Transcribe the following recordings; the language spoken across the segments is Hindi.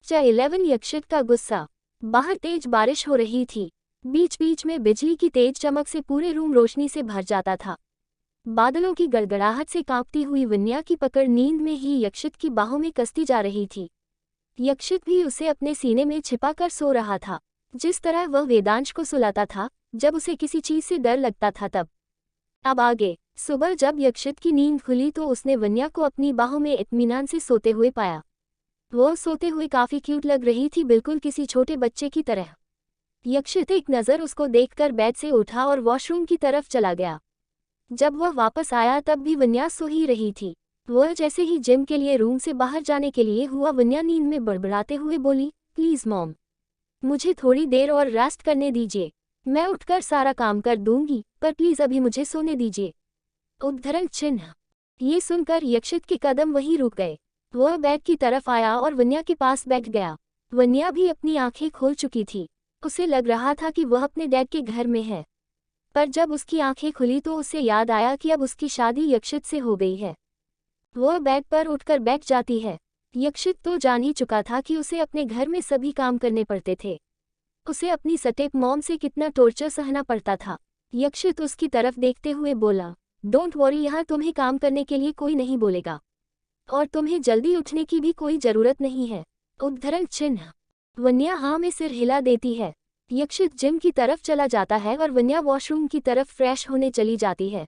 चैप्टर 11 यक्षित का गुस्सा। बाहर तेज बारिश हो रही थी। बीच बीच में बिजली की तेज चमक से पूरे रूम रोशनी से भर जाता था। बादलों की गड़गड़ाहट से कांपती हुई वन्या की पकड़ नींद में ही यक्षित की बाहों में कसती जा रही थी। यक्षित भी उसे अपने सीने में छिपाकर सो रहा था, जिस तरह वह वेदांश को सुलाता था जब उसे किसी चीज से डर लगता था तब। अब आगे सुबह जब यक्षित की नींद खुली तो उसने वन्या को अपनी बाहों में इत्मीनान से सोते हुए पाया। वो सोते हुए काफी क्यूट लग रही थी, बिल्कुल किसी छोटे बच्चे की तरह। यक्षित एक नज़र उसको देखकर बेड से उठा और वॉशरूम की तरफ चला गया। जब वह वापस आया तब भी वन्या सो ही रही थी। वह जैसे ही जिम के लिए रूम से बाहर जाने के लिए हुआ, वन्या नींद में बड़बड़ाते हुए बोली, प्लीज मॉम, मुझे थोड़ी देर और रेस्ट करने दीजिए। मैं उठकर सारा काम कर दूंगी, पर प्लीज अभी मुझे सोने दीजिए। उद्धरण चिन्ह। ये सुनकर यक्षित के कदम वहीं रुक गए। वह बेड की तरफ आया और वन्या के पास बैठ गया। वन्या भी अपनी आंखें खोल चुकी थी। उसे लग रहा था कि वह अपने डैड के घर में है, पर जब उसकी आंखें खुली तो उसे याद आया कि अब उसकी शादी यक्षित से हो गई है। वह बेड पर उठकर बैठ जाती है। यक्षित तो जान ही चुका था कि उसे अपने घर में सभी काम करने पड़ते थे। उसे अपनी सटेप मॉम से कितना टॉर्चर सहना पड़ता था। यक्षित उसकी तरफ देखते हुए बोला, डोंट वरी, यहाँ तुम्हें काम करने के लिए कोई नहीं बोलेगा और तुम्हें जल्दी उठने की भी कोई जरूरत नहीं है। उद्धरण चिन्ह। वन्या हाँ में सिर हिला देती है। यक्षित जिम की तरफ चला जाता है और वन्या वॉशरूम की तरफ फ्रेश होने चली जाती है।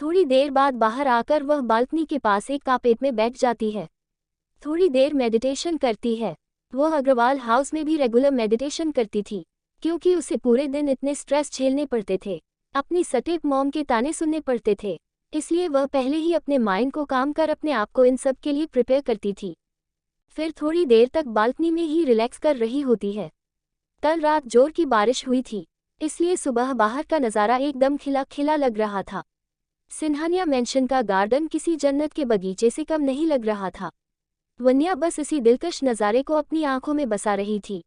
थोड़ी देर बाद बाहर आकर वह बालकनी के पास एक कार्पेट में बैठ जाती है। थोड़ी देर मेडिटेशन करती है। वह अग्रवाल हाउस में भी रेगुलर मेडिटेशन करती थी, क्योंकि उसे पूरे दिन इतने स्ट्रेस झेलने पड़ते थे, अपनी सटेप मॉम के ताने सुनने पड़ते थे, इसलिए वह पहले ही अपने माइंड को काम कर अपने आप को इन सब के लिए प्रिपेयर करती थी। फिर थोड़ी देर तक बालकनी में ही रिलैक्स कर रही होती है। कल रात जोर की बारिश हुई थी, इसलिए सुबह बाहर का नज़ारा एकदम खिला खिला लग रहा था। सिन्हानिया मेंशन का गार्डन किसी जन्नत के बगीचे से कम नहीं लग रहा था। वन्या बस इसी दिलकश नज़ारे को अपनी आंखों में बसा रही थी।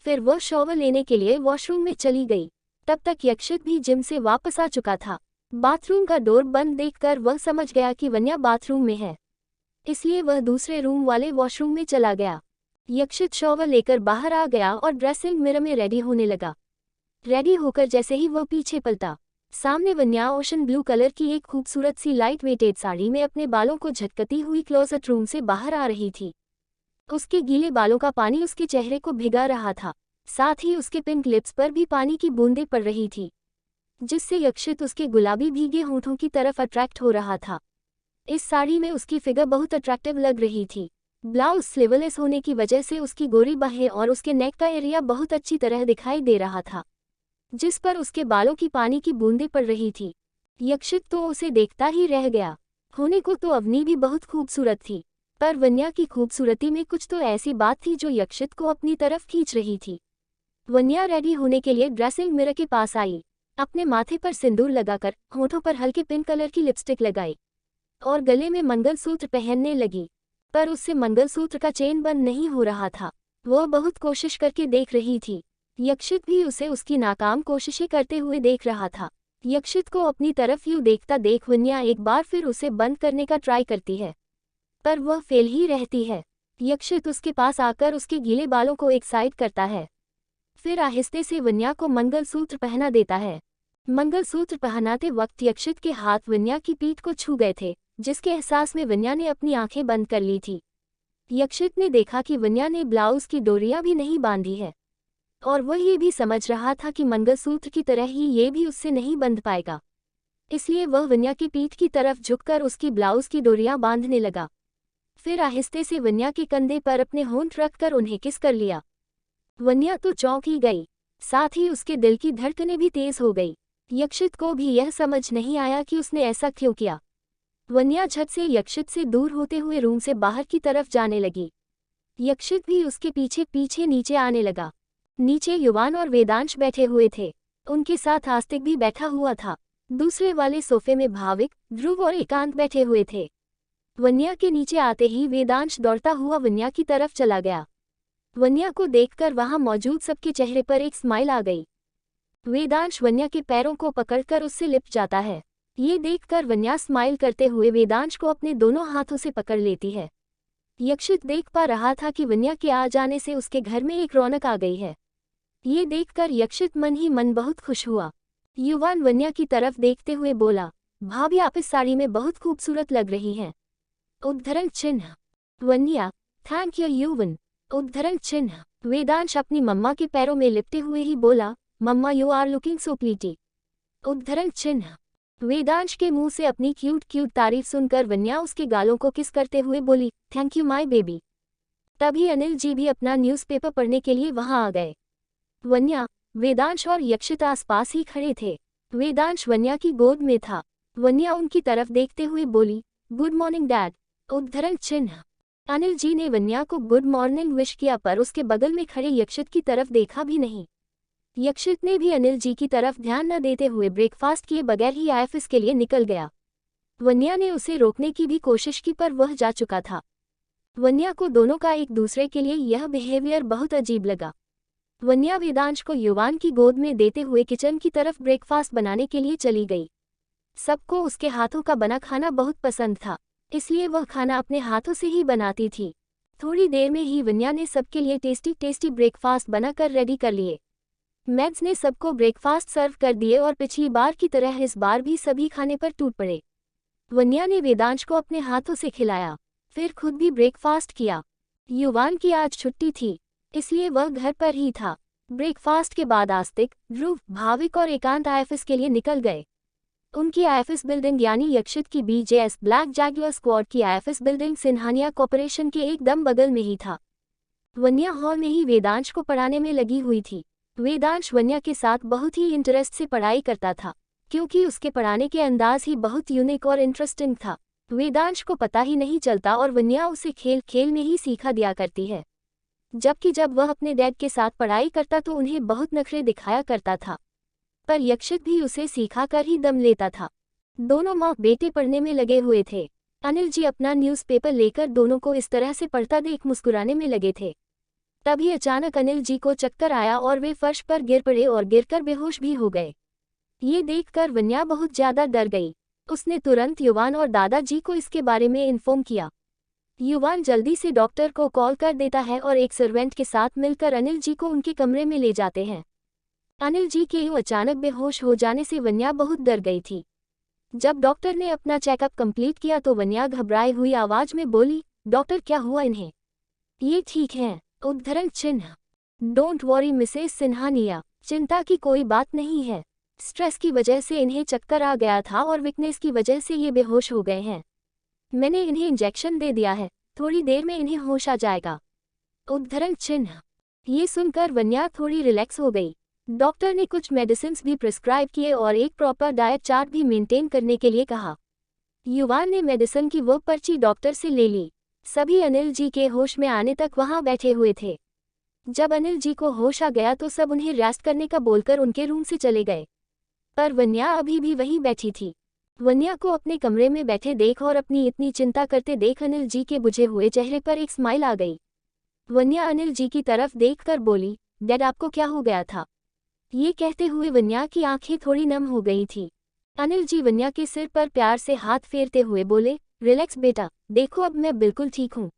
फिर वह शॉवर लेने के लिए वॉशरूम में चली गई। तब तक यक्षित भी जिम से वापस आ चुका था। बाथरूम का डोर बंद देखकर वह समझ गया कि वन्या बाथरूम में है, इसलिए वह दूसरे रूम वाले वॉशरूम में चला गया। यक्षित शॉवर लेकर बाहर आ गया और ड्रेसिंग मिरर में रेडी होने लगा। रेडी होकर जैसे ही वह पीछे पलटा, सामने वन्या ओशन ब्लू कलर की एक खूबसूरत सी लाइट वेटेड साड़ी में अपने बालों को झटकती हुई क्लोजेट रूम से बाहर आ रही थी। उसके गीले बालों का पानी उसके चेहरे को भिगा रहा था, साथ ही उसके पिंक लिप्स पर भी पानी की बूंदें पड़ रही थी, जिससे यक्षित उसके गुलाबी भीगे होठों की तरफ अट्रैक्ट हो रहा था। इस साड़ी में उसकी फिगर बहुत अट्रैक्टिव लग रही थी। ब्लाउज स्लीवलेस होने की वजह से उसकी गोरी बाहें और उसके नेक का एरिया बहुत अच्छी तरह दिखाई दे रहा था, जिस पर उसके बालों की पानी की बूंदें पड़ रही थी। यक्षित तो उसे देखता ही रह गया। होने को तो अवनी भी बहुत खूबसूरत थी, पर वन्या की खूबसूरती में कुछ तो ऐसी बात थी जो यक्षित को अपनी तरफ खींच रही थी। वन्या रेडी होने के लिए ड्रेसिंग मिरर के पास आई, अपने माथे पर सिंदूर लगाकर होठों पर हल्के पिंक कलर की लिपस्टिक लगाई और गले में मंगलसूत्र पहनने लगी, पर उससे मंगलसूत्र का चेन बंद नहीं हो रहा था। वह बहुत कोशिश करके देख रही थी। यक्षित भी उसे उसकी नाकाम कोशिशें करते हुए देख रहा था। यक्षित को अपनी तरफ यूं देखता देख वन्या एक बार फिर उसे बंद करने का ट्राई करती है, पर वह फेल ही रहती है। यक्षित उसके पास आकर उसके गीले बालों को एक साइड करता है, फिर आहिस्ते से वन्या को मंगलसूत्र पहना देता है। मंगलसूत्र पहनाते वक्त यक्षित के हाथ वन्या की पीठ को छू गए थे, जिसके एहसास में वन्या ने अपनी आंखें बंद कर ली थी। यक्षित ने देखा कि वन्या ने ब्लाउज की डोरियां भी नहीं बांधी है, और वह ये भी समझ रहा था कि मंगलसूत्र की तरह ही ये भी उससे नहीं बंध पाएगा, इसलिए वह वन्या की पीठ की तरफ झुककर उसकी ब्लाउज की डोरियां बांधने लगा। फिर आहिस्ते से वन्या के कंधे पर अपने होंठ रखकर उन्हें किस कर लिया। वन्या तो चौंक ही गई, साथ ही उसके दिल की धड़कनें भी तेज हो गई। यक्षित को भी यह समझ नहीं आया कि उसने ऐसा क्यों किया। वन्या झट से यक्षित से दूर होते हुए रूम से बाहर की तरफ जाने लगी। यक्षित भी उसके पीछे पीछे नीचे आने लगा। नीचे युवान और वेदांश बैठे हुए थे, उनके साथ आस्तिक भी बैठा हुआ था। दूसरे वाले सोफे में भाविक, ध्रुव और एकांत बैठे हुए थे। वन्या के नीचे आते ही वेदांश दौड़ता हुआ वन्या की तरफ चला गया। वन्या को देखकर वहां मौजूद सबके चेहरे पर एक स्माइल आ गई। वेदांश वन्या के पैरों को पकड़कर उससे लिपट जाता है। ये देखकर वन्या स्माइल करते हुए वेदांश को अपने दोनों हाथों से पकड़ लेती है। यक्षित देख पा रहा था कि वन्या के आ जाने से उसके घर में एक रौनक आ गई है। ये देखकर यक्षित मन ही मन बहुत खुश हुआ। युवान वन्या की तरफ देखते हुए बोला, भाभी आप इस साड़ी में बहुत खूबसूरत लग रही हैं। उद्धरण चिन्ह। वन्या, थैंक यू युवन। उद्धरण चिन्ह। वेदांश अपनी मम्मा के पैरों में लिपटे हुए ही बोला, mumma you are looking so pretty. उद्धरण चिन्ह। वेदांश के मुंह से अपनी क्यूट क्यूट तारीफ सुनकर वन्या उसके गालों को किस करते हुए बोली, थैंक यू माय बेबी। तभी अनिल जी भी अपना न्यूज़पेपर पढ़ने के लिए वहां आ गए। वन्या, वेदांश और यक्षित आसपास ही खड़े थे। वेदांश वन्या की गोद में था। वन्या उनकी तरफ देखते हुए बोली, गुड मॉर्निंग डैड। उद्धरण चिन्ह। अनिल जी ने वन्या को गुड मॉर्निंग विश किया पर उसके बगल में खड़े यक्षित की तरफ देखा भी नहीं। यक्षित ने भी अनिल जी की तरफ ध्यान न देते हुए ब्रेकफास्ट किए बगैर ही ऑफिस के लिए निकल गया। वन्या ने उसे रोकने की भी कोशिश की पर वह जा चुका था। वन्या को दोनों का एक दूसरे के लिए यह बिहेवियर बहुत अजीब लगा। वन्या वेदांश को युवान की गोद में देते हुए किचन की तरफ ब्रेकफास्ट बनाने के लिए चली गई। सबको उसके हाथों का बना खाना बहुत पसंद था, इसलिए वह खाना अपने हाथों से ही बनाती थी। थोड़ी देर में ही वन्या ने सबके लिए टेस्टी टेस्टी ब्रेकफास्ट बनाकर रेडी कर लिए। मेड्स ने सबको ब्रेकफास्ट सर्व कर दिए और पिछली बार की तरह इस बार भी सभी खाने पर टूट पड़े। वन्या ने वेदांश को अपने हाथों से खिलाया, फिर खुद भी ब्रेकफास्ट किया। युवान की आज छुट्टी थी, इसलिए वह घर पर ही था। ब्रेकफास्ट के बाद आस्तिक, ध्रुव, भाविक और एकांत आईएफएस के लिए निकल गए। उनकी आईएफएस बिल्डिंग यानी यक्षित की बीजेएस ब्लैक जैगुआर स्क्वाड की आईएफएस बिल्डिंग सिन्हानिया कॉर्पोरेशन के एकदम बगल में ही था। वन्या हॉल में ही वेदांश को पढ़ाने में लगी हुई थी। वेदांश वन्या के साथ बहुत ही इंटरेस्ट से पढ़ाई करता था, क्योंकि उसके पढ़ाने के अंदाज ही बहुत यूनिक और इंटरेस्टिंग था। वेदांश को पता ही नहीं चलता और वन्या उसे खेल खेल में ही सीखा दिया करती है। जबकि जब वह अपने डैड के साथ पढ़ाई करता तो उन्हें बहुत नखरे दिखाया करता था, पर यक्षित भी उसे सिखा कर ही दम लेता था। दोनों माँ बेटे पढ़ने में लगे हुए थे। अनिल जी अपना न्यूज़पेपर लेकर दोनों को इस तरह से पढ़ता देख मुस्कुराने में लगे थे। तभी अचानक अनिल जी को चक्कर आया और वे फर्श पर गिर पड़े और गिरकर बेहोश भी हो गए। ये देखकर वन्या बहुत ज्यादा डर गई। उसने तुरंत युवान और दादाजी को इसके बारे में इन्फॉर्म किया। युवान जल्दी से डॉक्टर को कॉल कर देता है और एक सर्वेंट के साथ मिलकर अनिल जी को उनके कमरे में ले जाते हैं। अनिल जी के यूं अचानक बेहोश हो जाने से वन्या बहुत डर गई थी। जब डॉक्टर ने अपना चेकअप कंप्लीट किया तो वन्या घबराई हुई आवाज में बोली, डॉक्टर क्या हुआ इन्हें? ये ठीक हैं। उद्धरण चिन्ह। डोंट वॉरी मिसेस सिन्हानिया, चिंता की कोई बात नहीं है। स्ट्रेस की वजह से इन्हें चक्कर आ गया था और वीकनेस की वजह से ये बेहोश हो गए हैं। मैंने इन्हें इंजेक्शन दे दिया है, थोड़ी देर में इन्हें होश आ जाएगा। उद्धरण चिन्ह। ये सुनकर वन्या थोड़ी रिलैक्स हो गई। डॉक्टर ने कुछ मेडिसिन्स भी प्रिस्क्राइब किए और एक प्रॉपर डाइट चार्ट भी मेंटेन करने के लिए कहा। युवान ने मेडिसिन की वो पर्ची डॉक्टर से ले ली। सभी अनिल जी के होश में आने तक वहां बैठे हुए थे। जब अनिल जी को होश आ गया तो सब उन्हें रेस्ट करने का बोलकर उनके रूम से चले गए, पर वन्या अभी भी वहीं बैठी थी। वन्या को अपने कमरे में बैठे देख और अपनी इतनी चिंता करते देख अनिल जी के बुझे हुए चेहरे पर एक स्माइल आ गई। वन्या अनिल जी की तरफ देखकर बोली, डैड आपको क्या हो गया था? ये कहते हुए वन्या की आंखें थोड़ी नम हो गई थी। अनिल जी वन्या के सिर पर प्यार से हाथ फेरते हुए बोले, रिलैक्स बेटा, देखो अब मैं बिल्कुल ठीक हूँ,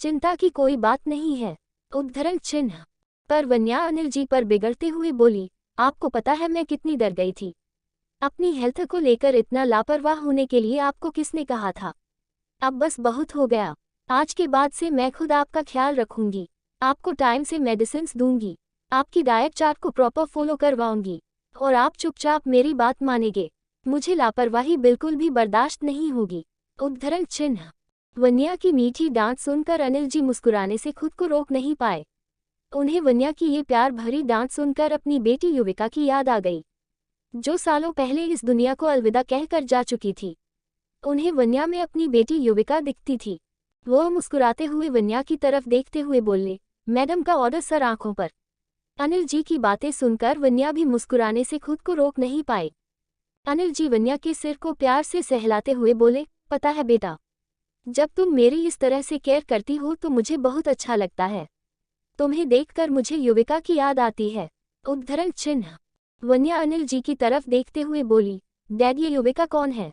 चिंता की कोई बात नहीं है। उद्धरण चिन्ह। पर वन्या अनिल जी पर बिगड़ते हुए बोली, आपको पता है मैं कितनी डर गई थी। अपनी हेल्थ को लेकर इतना लापरवाह होने के लिए आपको किसने कहा था? अब बस बहुत हो गया। आज के बाद से मैं खुद आपका ख्याल रखूंगी, आपको टाइम से मेडिसिन्स दूंगी, आपकी डाइट चार्ट को प्रॉपर फॉलो करवाऊंगी और आप चुपचाप मेरी बात मानेंगे। मुझे लापरवाही बिल्कुल भी बर्दाश्त नहीं होगी। उद्धरण चिन्ह। वन्या की मीठी डांट सुनकर अनिल जी मुस्कुराने से खुद को रोक नहीं पाए। उन्हें वन्या की ये प्यार भरी डांट सुनकर अपनी बेटी युविका की याद आ गई, जो सालों पहले इस दुनिया को अलविदा कहकर जा चुकी थी। उन्हें वन्या में अपनी बेटी युविका दिखती थी। वो मुस्कुराते हुए वन्या की तरफ देखते हुए बोले, मैडम का ऑर्डर सर आंखों पर। अनिल जी की बातें सुनकर वन्या भी मुस्कुराने से खुद को रोक नहीं पाए। अनिल जी वन्या के सिर को प्यार से सहलाते हुए बोले, पता है बेटा, जब तुम मेरी इस तरह से केयर करती हो तो मुझे बहुत अच्छा लगता है। तुम्हें देखकर मुझे युविका की याद आती है। उद्धरण चिन्ह। वन्या अनिल जी की तरफ देखते हुए बोली, डैड ये युविका कौन है?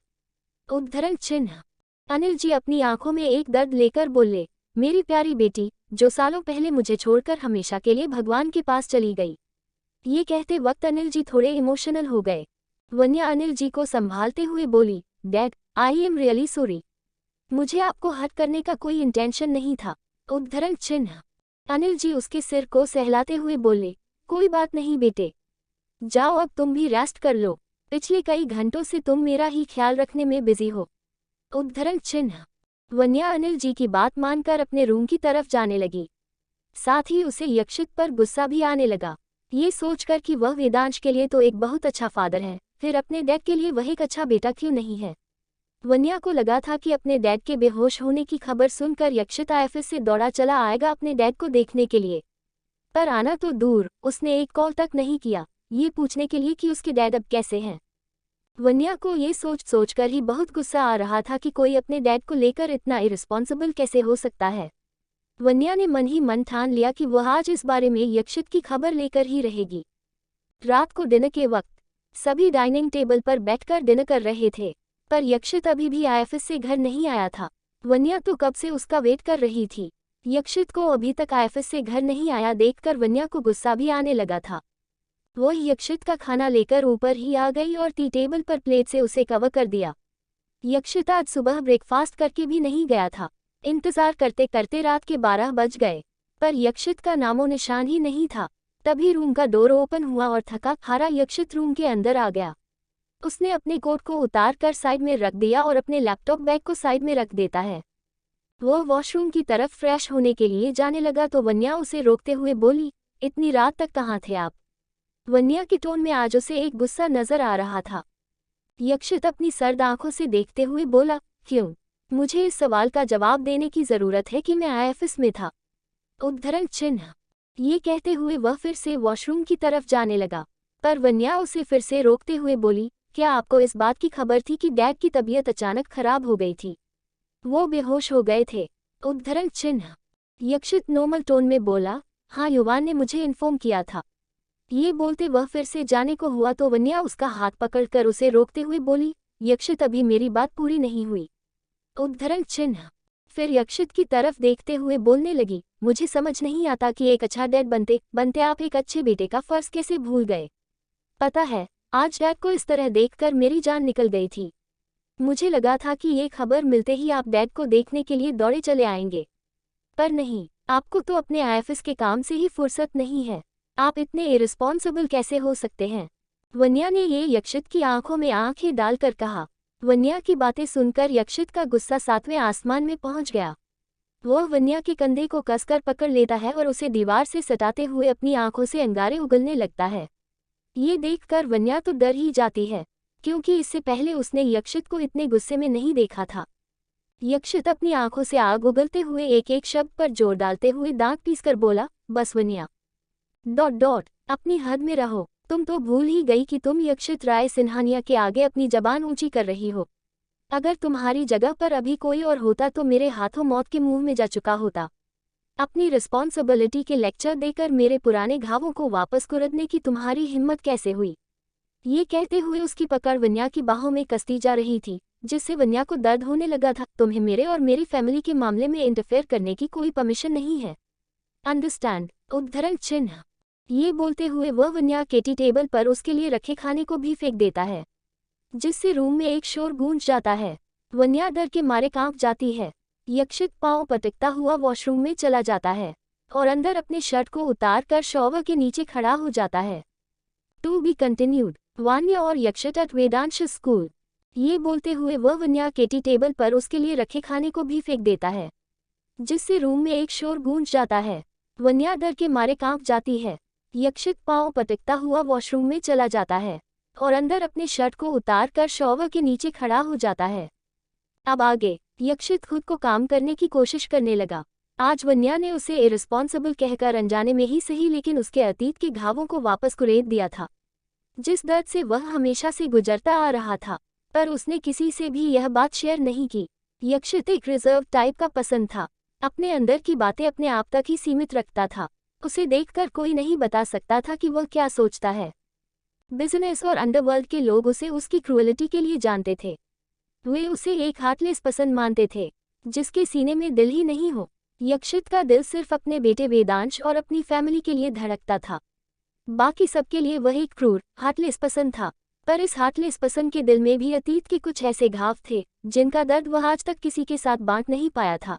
उद्धरण चिन्ह। अनिल जी अपनी आंखों में एक दर्द लेकर बोले, मेरी प्यारी बेटी, जो सालों पहले मुझे छोड़कर हमेशा के लिए भगवान के पास चली गई। ये कहते वक्त अनिल जी थोड़े इमोशनल हो गए। वन्या अनिल जी को संभालते हुए बोली, dad, I am really sorry. मुझे आपको हर्ट करने का कोई इंटेंशन नहीं था। उद्धरण चिन्ह। अनिल जी उसके सिर को सहलाते हुए बोले, कोई बात नहीं बेटे, जाओ अब तुम भी रेस्ट कर लो। पिछले कई घंटों से तुम मेरा ही ख्याल रखने में बिजी हो। उद्धरण चिन्ह। वन्या अनिल जी की बात मानकर अपने रूम की तरफ जाने लगी। साथ ही उसे यक्षित पर गुस्सा भी आने लगा, ये सोचकर कि वह वेदांश के लिए तो एक बहुत अच्छा फादर है, फिर अपने डैड के लिए वह एक अच्छा बेटा क्यों नहीं है। वन्या को लगा था कि अपने डैड के बेहोश होने की खबर सुनकर यक्षित आईएफएस से दौड़ा चला आएगा अपने डैड को देखने के लिए। पर आना तो दूर, उसने एक कॉल तक नहीं किया, ये पूछने के लिए कि उसके डैड अब कैसे हैं। वन्या को ये सोचकर ही बहुत गुस्सा आ रहा था कि कोई अपने डैड को लेकर इतना इरिस्पॉन्सिबल कैसे हो सकता है। वन्या ने मन ही मन ठान लिया कि वह आज इस बारे में यक्षित की खबर लेकर ही रहेगी। रात को डिनर के वक्त सभी डाइनिंग टेबल पर बैठकर डिनर कर रहे थे, पर यक्षित अभी भी आईएफएस से घर नहीं आया था। वन्या तो कब से उसका वेट कर रही थी। यक्षित को अभी तक आईएफएस से घर नहीं आया देखकर वन्या को गुस्सा भी आने लगा था। वह यक्षित का खाना लेकर ऊपर ही आ गई और टी टेबल पर प्लेट से उसे कवर कर दिया। यक्षित आज सुबह ब्रेकफास्ट करके भी नहीं गया था। इंतजार करते करते रात के 12 बज गए, पर यक्षित का नामो निशान ही नहीं था। तभी रूम का डोर ओपन हुआ और थका हारा यक्षित रूम के अंदर आ गया। उसने अपने कोट को उतार कर साइड में रख दिया और अपने लैपटॉप बैग को साइड में रख देता है। वह वॉशरूम की तरफ फ्रेश होने के लिए जाने लगा तो वन्या उसे रोकते हुए बोली, इतनी रात तक कहाँ थे आप। वन्या के टोन में आज उसे एक गुस्सा नजर आ रहा था। यक्षित अपनी सर्द आंखों से देखते हुए बोला, क्यों, मुझे इस सवाल का जवाब देने की जरूरत है कि मैं आईएफएस में था। उद्धरण चिन्ह। ये कहते हुए वह फिर से वॉशरूम की तरफ जाने लगा, पर वन्या उसे फिर से रोकते हुए बोली, क्या आपको इस बात की खबर थी कि डैड की तबीयत अचानक खराब हो गई थी, वो बेहोश हो गए थे। उद्धरण चिन्ह। यक्षित नॉर्मल टोन में बोला, हाँ, युवान ने मुझे इन्फॉर्म किया था। ये बोलते वह फिर से जाने को हुआ तो वन्या उसका हाथ पकड़कर उसे रोकते हुए बोली, यक्षित अभी मेरी बात पूरी नहीं हुई। उद्धरण चिन्ह। फिर यक्षित की तरफ देखते हुए बोलने लगी, मुझे समझ नहीं आता कि एक अच्छा डैड बनते बनते आप एक अच्छे बेटे का फर्ज कैसे भूल गए। पता है, आज डैड को इस तरह देखकर मेरी जान निकल गई थी। मुझे लगा था कि ये खबर मिलते ही आप डैड को देखने के लिए दौड़े चले आएंगे, पर नहीं, आपको तो अपने आईएफएस के काम से ही फुर्सत नहीं है। आप इतने इरिस्पॉन्सिबल कैसे हो सकते हैं। वन्या ने ये यक्षित की आंखों में आंखें डालकर कहा। वन्या की बातें सुनकर यक्षित का गुस्सा 7वें आसमान में पहुंच गया। वह वन्या के कंधे को कसकर पकड़ लेता है और उसे दीवार से सटाते हुए अपनी आंखों से अंगारे उगलने लगता है। ये देखकर वन्या तो डर ही जाती है, क्योंकि इससे पहले उसने यक्षित को इतने गुस्से में नहीं देखा था। यक्षित अपनी आंखों से आग उगलते हुए एक एक शब्द पर जोर डालते हुए दांत पीसकर बोला, बस वन्या, अपनी हद में रहो। तुम तो भूल ही गई कि तुम यक्षित राय सिन्हानिया के आगे अपनी जबान ऊंची कर रही हो। अगर तुम्हारी जगह पर अभी कोई और होता तो मेरे हाथों मौत के मुंह में जा चुका होता। अपनी रिस्पॉन्सिबिलिटी के लेक्चर देकर मेरे पुराने घावों को वापस कुरेदने की तुम्हारी हिम्मत कैसे हुई। ये कहते हुए उसकी पकड़ वन्या की बाहों में कसती जा रही थी, जिससे वन्या को दर्द होने लगा था। तुम्हें मेरे और मेरी फैमिली के मामले में इंटरफेयर करने की कोई परमिशन नहीं है, अंडरस्टैंड। उद्धरण चिन्ह। ये बोलते हुए वह वन्या के टी टेबल पर उसके लिए रखे खाने को भी फेंक देता है, जिससे रूम में एक शोर गूंज जाता है। वन्या डर के मारे कांप जाती है। यक्षित पांव पटकता हुआ वॉशरूम में चला जाता है और अंदर अपने शर्ट को उतार कर शॉवर के नीचे खड़ा हो जाता है। To be continued. वन्या और यक्षित एट वेदांश स्कूल। ये बोलते हुए वह वन्या के टी टेबल पर उसके लिए रखे खाने को भी फेंक देता है, जिससे रूम में एक शोर गूंज जाता है। वन्या डर के मारे कांप जाती है। यक्षित पांव पटकता हुआ वॉशरूम में चला जाता है और अंदर अपने शर्ट को उतार कर शॉवर के नीचे खड़ा हो जाता है। अब आगे यक्षित खुद को काम करने की कोशिश करने लगा। आज वन्या ने उसे इरिस्पॉन्सिबल कहकर अनजाने में ही सही लेकिन उसके अतीत के घावों को वापस कुरेद दिया था, जिस दर्द से वह हमेशा से गुजरता आ रहा था, पर उसने किसी से भी यह बात शेयर नहीं की। यक्षित एक रिजर्व टाइप का पसंद था, अपने अंदर की बातें अपने आप तक ही सीमित रखता था। उसे देखकर कोई नहीं बता सकता था कि वह क्या सोचता है। बिजनेस और अंडरवर्ल्ड के लोग उसे उसकी क्रूएलिटी के लिए जानते थे। वे उसे एक हार्टलेस पसंद मानते थे, जिसके सीने में दिल ही नहीं हो। यक्षित का दिल सिर्फ अपने बेटे वेदांश और अपनी फैमिली के लिए धड़कता था। बाकी सबके लिए वह एक क्रूर, हार्टलेस पसंद था। पर इस हार्टलेस पसंद के दिल में भी अतीत के कुछ ऐसे घाव थे जिनका दर्द वह आज तक किसी के साथ बांट नहीं पाया था।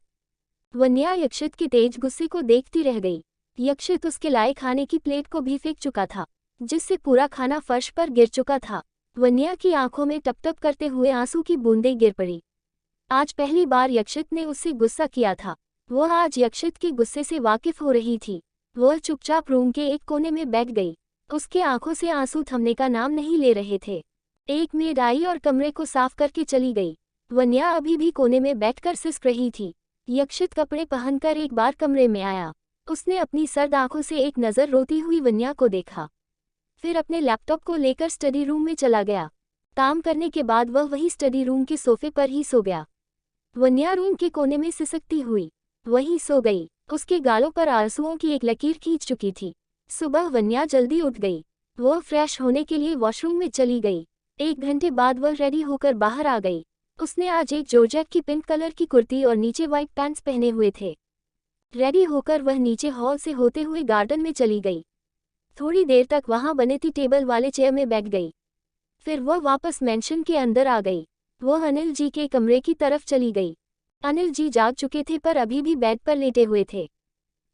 वन्या यक्षित के तेज गुस्से को देखती रह गई। यक्षित उसके लाए खाने की प्लेट को भी फेंक चुका था, जिससे पूरा खाना फर्श पर गिर चुका था। वन्या की आंखों में टपटप करते हुए आंसू की बूंदें गिर पड़ी। आज पहली बार यक्षित ने उससे गुस्सा किया था। वह आज यक्षित के गुस्से से वाकिफ हो रही थी। वह चुपचाप रूम के एक कोने में बैठ गई। उसके आंखों से आंसू थमने का नाम नहीं ले रहे थे। एक मेड आई और कमरे को साफ करके चली गई। वन्या अभी भी कोने में बैठकर सिसक रही थी। यक्षित कपड़े पहनकर एक बार कमरे में आया। उसने अपनी सर्द आंखों से एक नज़र रोती हुई वन्या को देखा, फिर अपने लैपटॉप को लेकर स्टडी रूम में चला गया। काम करने के बाद वह वही स्टडी रूम के सोफे पर ही सो गया। वन्या रूम के कोने में सिसकती हुई वहीं सो गई। उसके गालों पर आंसुओं की एक लकीर खींच चुकी थी। सुबह वन्या जल्दी उठ गई। वह फ्रेश होने के लिए वॉशरूम में चली गई। 1 घंटे बाद वह रेडी होकर बाहर आ गई। उसने आज एक जॉर्जेट की पिंक कलर की कुर्ती और नीचे वाइट पैंट्स पहने हुए थे। रेडी होकर वह नीचे हॉल से होते हुए गार्डन में चली गई। थोड़ी देर तक वहां बने थी टेबल वाले चेयर में बैठ गई। फिर वह वापस मेंशन के अंदर आ गई। वह अनिल जी के कमरे की तरफ चली गई। अनिल जी जाग चुके थे पर अभी भी बेड पर लेटे हुए थे।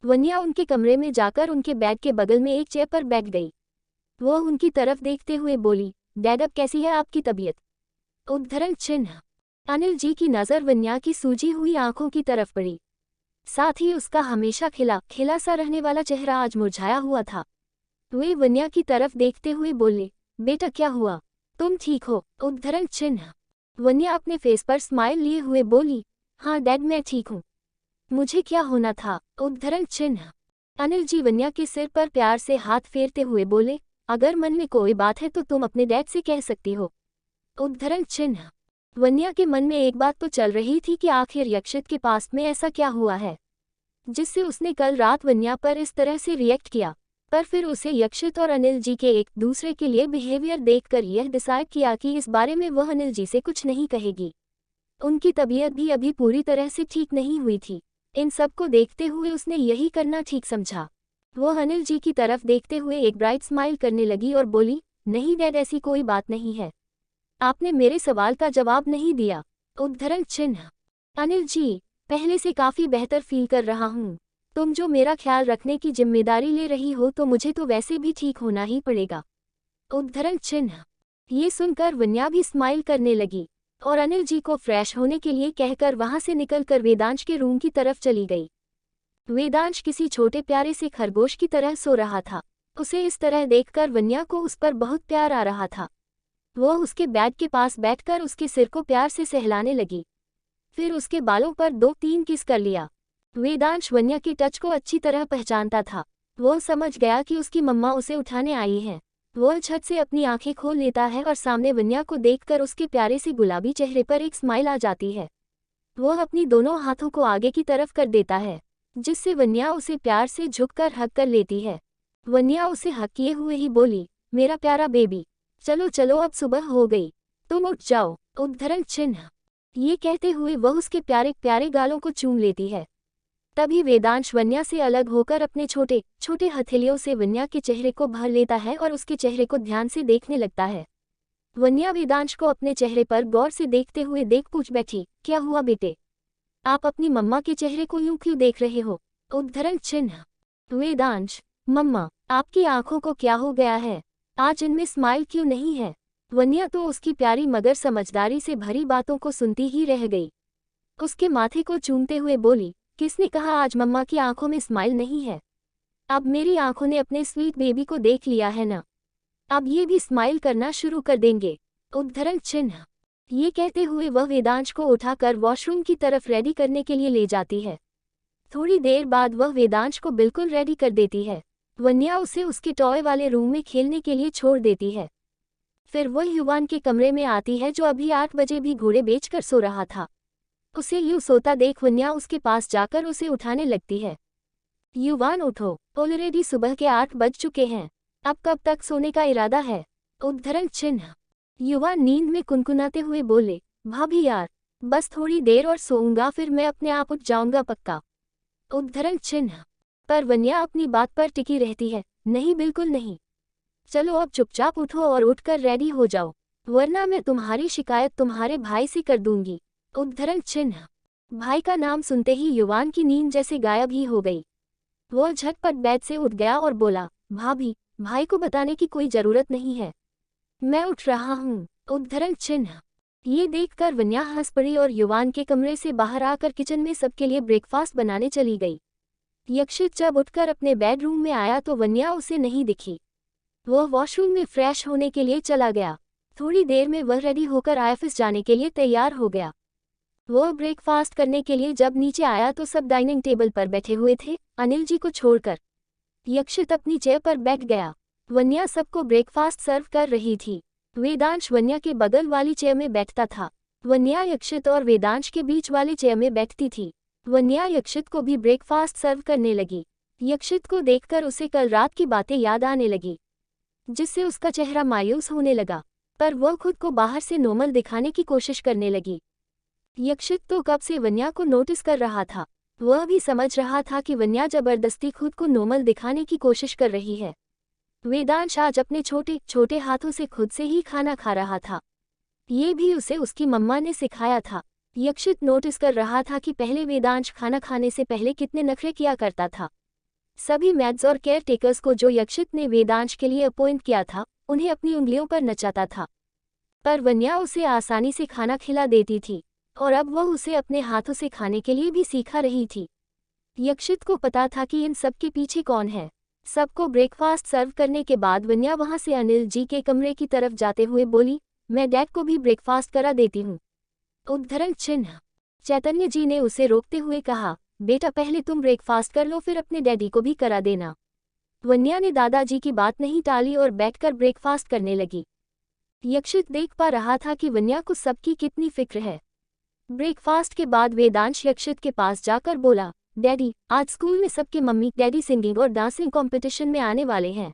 वन्या उनके कमरे में जाकर उनके बेड के बगल में एक चेयर पर बैठ गई। वह उनकी तरफ देखते हुए बोली, डैड अब कैसी है आपकी तबीयत? उद्धरण चिन्ह। अनिल जी की नज़र वन्या की सूजी हुई आंखों की तरफ पड़ी। साथ ही उसका हमेशा खिला सा रहने वाला चेहरा आज मुरझाया हुआ था। वे वन्या की तरफ देखते हुए बोले, बेटा क्या हुआ, तुम ठीक हो? उद्धरण चिन्ह। वन्या अपने फेस पर स्माइल लिए हुए बोली, हाँ डैड मैं ठीक हूँ। मुझे क्या होना था? उद्धरण चिन्ह। अनिल जी वन्या के सिर पर प्यार से हाथ फेरते हुए बोले, अगर मन में कोई बात है तो तुम अपने डैड से कह सकती हो। उद्धरण चिन्ह। वन्या के मन में एक बात तो चल रही थी कि आखिर यक्षित के पास में ऐसा क्या हुआ है जिससे उसने कल रात वन्या पर इस तरह से रिएक्ट किया। पर फिर उसे यक्षित और अनिल जी के एक दूसरे के लिए बिहेवियर देखकर यह डिसाइड किया कि इस बारे में वह अनिल जी से कुछ नहीं कहेगी। उनकी तबीयत भी अभी पूरी तरह से ठीक नहीं हुई थी। इन सब को देखते हुए उसने यही करना ठीक समझा। वह अनिल जी की तरफ देखते हुए एक ब्राइट स्माइल करने लगी और बोली, नहीं डैड ऐसी कोई बात नहीं है। आपने मेरे सवाल का जवाब नहीं दिया। उद्धरण चिन्ह। अनिल जी, पहले से काफ़ी बेहतर फील कर रहा हूँ। तुम जो मेरा ख्याल रखने की जिम्मेदारी ले रही हो तो मुझे तो वैसे भी ठीक होना ही पड़ेगा। उद्धरण चिन्ह। ये सुनकर वन्या भी स्माइल करने लगी और अनिल जी को फ्रेश होने के लिए कहकर वहां से निकलकर वेदांश के रूम की तरफ चली गई। वेदांश किसी छोटे प्यारे से खरगोश की तरह सो रहा था। उसे इस तरह देखकर वन्या को उस पर बहुत प्यार आ रहा था। वह उसके बेड के पास बैठकर उसके सिर को प्यार से सहलाने लगी। फिर उसके बालों पर 2-3 किस कर लिया। वेदांश वन्या के टच को अच्छी तरह पहचानता था। वह समझ गया कि उसकी मम्मा उसे उठाने आई है। वह झट से अपनी आंखें खोल लेता है और सामने वन्या को देखकर उसके प्यारे से गुलाबी चेहरे पर एक स्माइल आ जाती है। वह अपनी दोनों हाथों को आगे की तरफ कर देता है, जिससे वन्या उसे प्यार से झुककर हग कर लेती है। वन्या उसे हग किए हुए ही बोली, मेरा प्यारा बेबी, चलो चलो अब सुबह हो गई, तुम उठ जाओ। उद्धरण चिन्ह। ये कहते हुए वह उसके प्यारे प्यारे गालों को चूम लेती है। तभी वेदांश वन्या से अलग होकर अपने छोटे छोटे हथेलियों से वन्या के चेहरे को भर लेता है और उसके चेहरे को ध्यान से देखने लगता है। वन्या वेदांश को अपने चेहरे पर गौर से देखते हुए देख पूछ बैठी, क्या हुआ बेटे? आप अपनी मम्मा के चेहरे को यूं क्यों देख रहे हो? उद्धरण चिन्ह। वेदांश, मम्मा, आपकी आंखों को क्या हो गया है? आज इनमें स्माइल क्यों नहीं है? वन्या तो उसकी प्यारी मगर समझदारी से भरी बातों को सुनती ही रह गई। उसके माथे को चूमते हुए बोली, किसने कहा आज मम्मा की आंखों में स्माइल नहीं है? अब मेरी आंखों ने अपने स्वीट बेबी को देख लिया है ना, अब ये भी स्माइल करना शुरू कर देंगे। उद्धरण चिन्ह। ये कहते हुए वह वेदांश को उठाकर वॉशरूम की तरफ रेडी करने के लिए ले जाती है। थोड़ी देर बाद वह वेदांश को बिल्कुल रेडी कर देती है। वन्या उसे उसके टॉय वाले रूम में खेलने के लिए छोड़ देती है। फिर वह युवान के कमरे में आती है जो अभी 8 बजे भी घोड़े बेचकर सो रहा था। उसे यूं सोता देख वन्या उसके पास जाकर उसे उठाने लगती है। युवान उठो, ऑलरेडी सुबह के 8 बज चुके हैं, अब कब तक सोने का इरादा है? उद्धरण चिन्ह। युवान नींद में कुनकुनाते हुए बोले, भाभी यार, बस थोड़ी देर और सोऊंगा, फिर मैं अपने आप उठ जाऊंगा पक्का। उद्धरण चिन्ह। पर वन्या अपनी बात पर टिकी रहती है, नहीं बिल्कुल नहीं। चलो अब चुपचाप उठो और उठकर रेडी हो जाओ, वरना मैं तुम्हारी शिकायत तुम्हारे भाई से कर दूंगी। उद्धरण चिन्ह। भाई का नाम सुनते ही युवान की नींद जैसे गायब ही हो गई। वह झटपट बेड से उठ गया और बोला, भाभी, भाई को बताने की कोई जरूरत नहीं है, मैं उठ रहा हूँ। उद्धरण चिन्ह। ये देखकर वन्या हंस पड़ी और युवान के कमरे से बाहर आकर किचन में सबके लिए ब्रेकफास्ट बनाने चली गई। यक्षित जब उठकर अपने बेडरूम में आया तो वन्या उसे नहीं दिखी। वह वॉशरूम में फ्रेश होने के लिए चला गया। थोड़ी देर में वह रेडी होकर ऑफिस जाने के लिए तैयार हो गया। वह ब्रेकफास्ट करने के लिए जब नीचे आया तो सब डाइनिंग टेबल पर बैठे हुए थे, अनिल जी को छोड़कर। यक्षित अपनी चेयर पर बैठ गया। वन्या सबको ब्रेकफास्ट सर्व कर रही थी। वेदांश वन्या के बगल वाली चेयर में बैठता था। वन्या यक्षित और वेदांश के बीच वाली चेयर में बैठती थी। वन्या यक्षित को भी ब्रेकफास्ट सर्व करने लगी। यक्षित को देखकर उसे कल रात की बातें याद आने लगी, जिससे उसका चेहरा मायूस होने लगा, पर वह खुद को बाहर से नॉर्मल दिखाने की कोशिश करने लगी। यक्षित तो कब से वन्या को नोटिस कर रहा था। वह भी समझ रहा था कि वन्या जबरदस्ती खुद को नॉर्मल दिखाने की कोशिश कर रही है। वेदांश आज अपने छोटे छोटे हाथों से खुद से ही खाना खा रहा था। ये भी उसे उसकी मम्मा ने सिखाया था। यक्षित नोटिस कर रहा था कि पहले वेदांश खाना खाने से पहले कितने नखरे किया करता था। सभी मैड्स और केयर टेकर्स को जो यक्षित ने वेदांश के लिए अपॉइंट किया था, उन्हें अपनी उंगलियों पर नचाता था, पर वन्या उसे आसानी से खाना खिला देती थी और अब वह उसे अपने हाथों से खाने के लिए भी सिखा रही थी। यक्षित को पता था कि इन सब के पीछे कौन है। सबको ब्रेकफास्ट सर्व करने के बाद वन्या वहां से अनिल जी के कमरे की तरफ जाते हुए बोली, मैं डैड को भी ब्रेकफास्ट करा देती हूँ। उद्धरण चिन्ह। चैतन्य जी ने उसे रोकते हुए कहा, बेटा पहले तुम ब्रेकफास्ट कर लो, फिर अपने डैडी को भी करा देना। वन्या ने दादाजी की बात नहीं टाली और बैठकर ब्रेकफास्ट करने लगी। यक्षित देख पा रहा था कि वन्या को सबकी कितनी फिक्र है। ब्रेकफास्ट के बाद वेदांश यक्षित के पास जाकर बोला, डैडी, आज स्कूल में सबके मम्मी डैडी सिंगिंग और डांसिंग कंपटीशन में आने वाले हैं,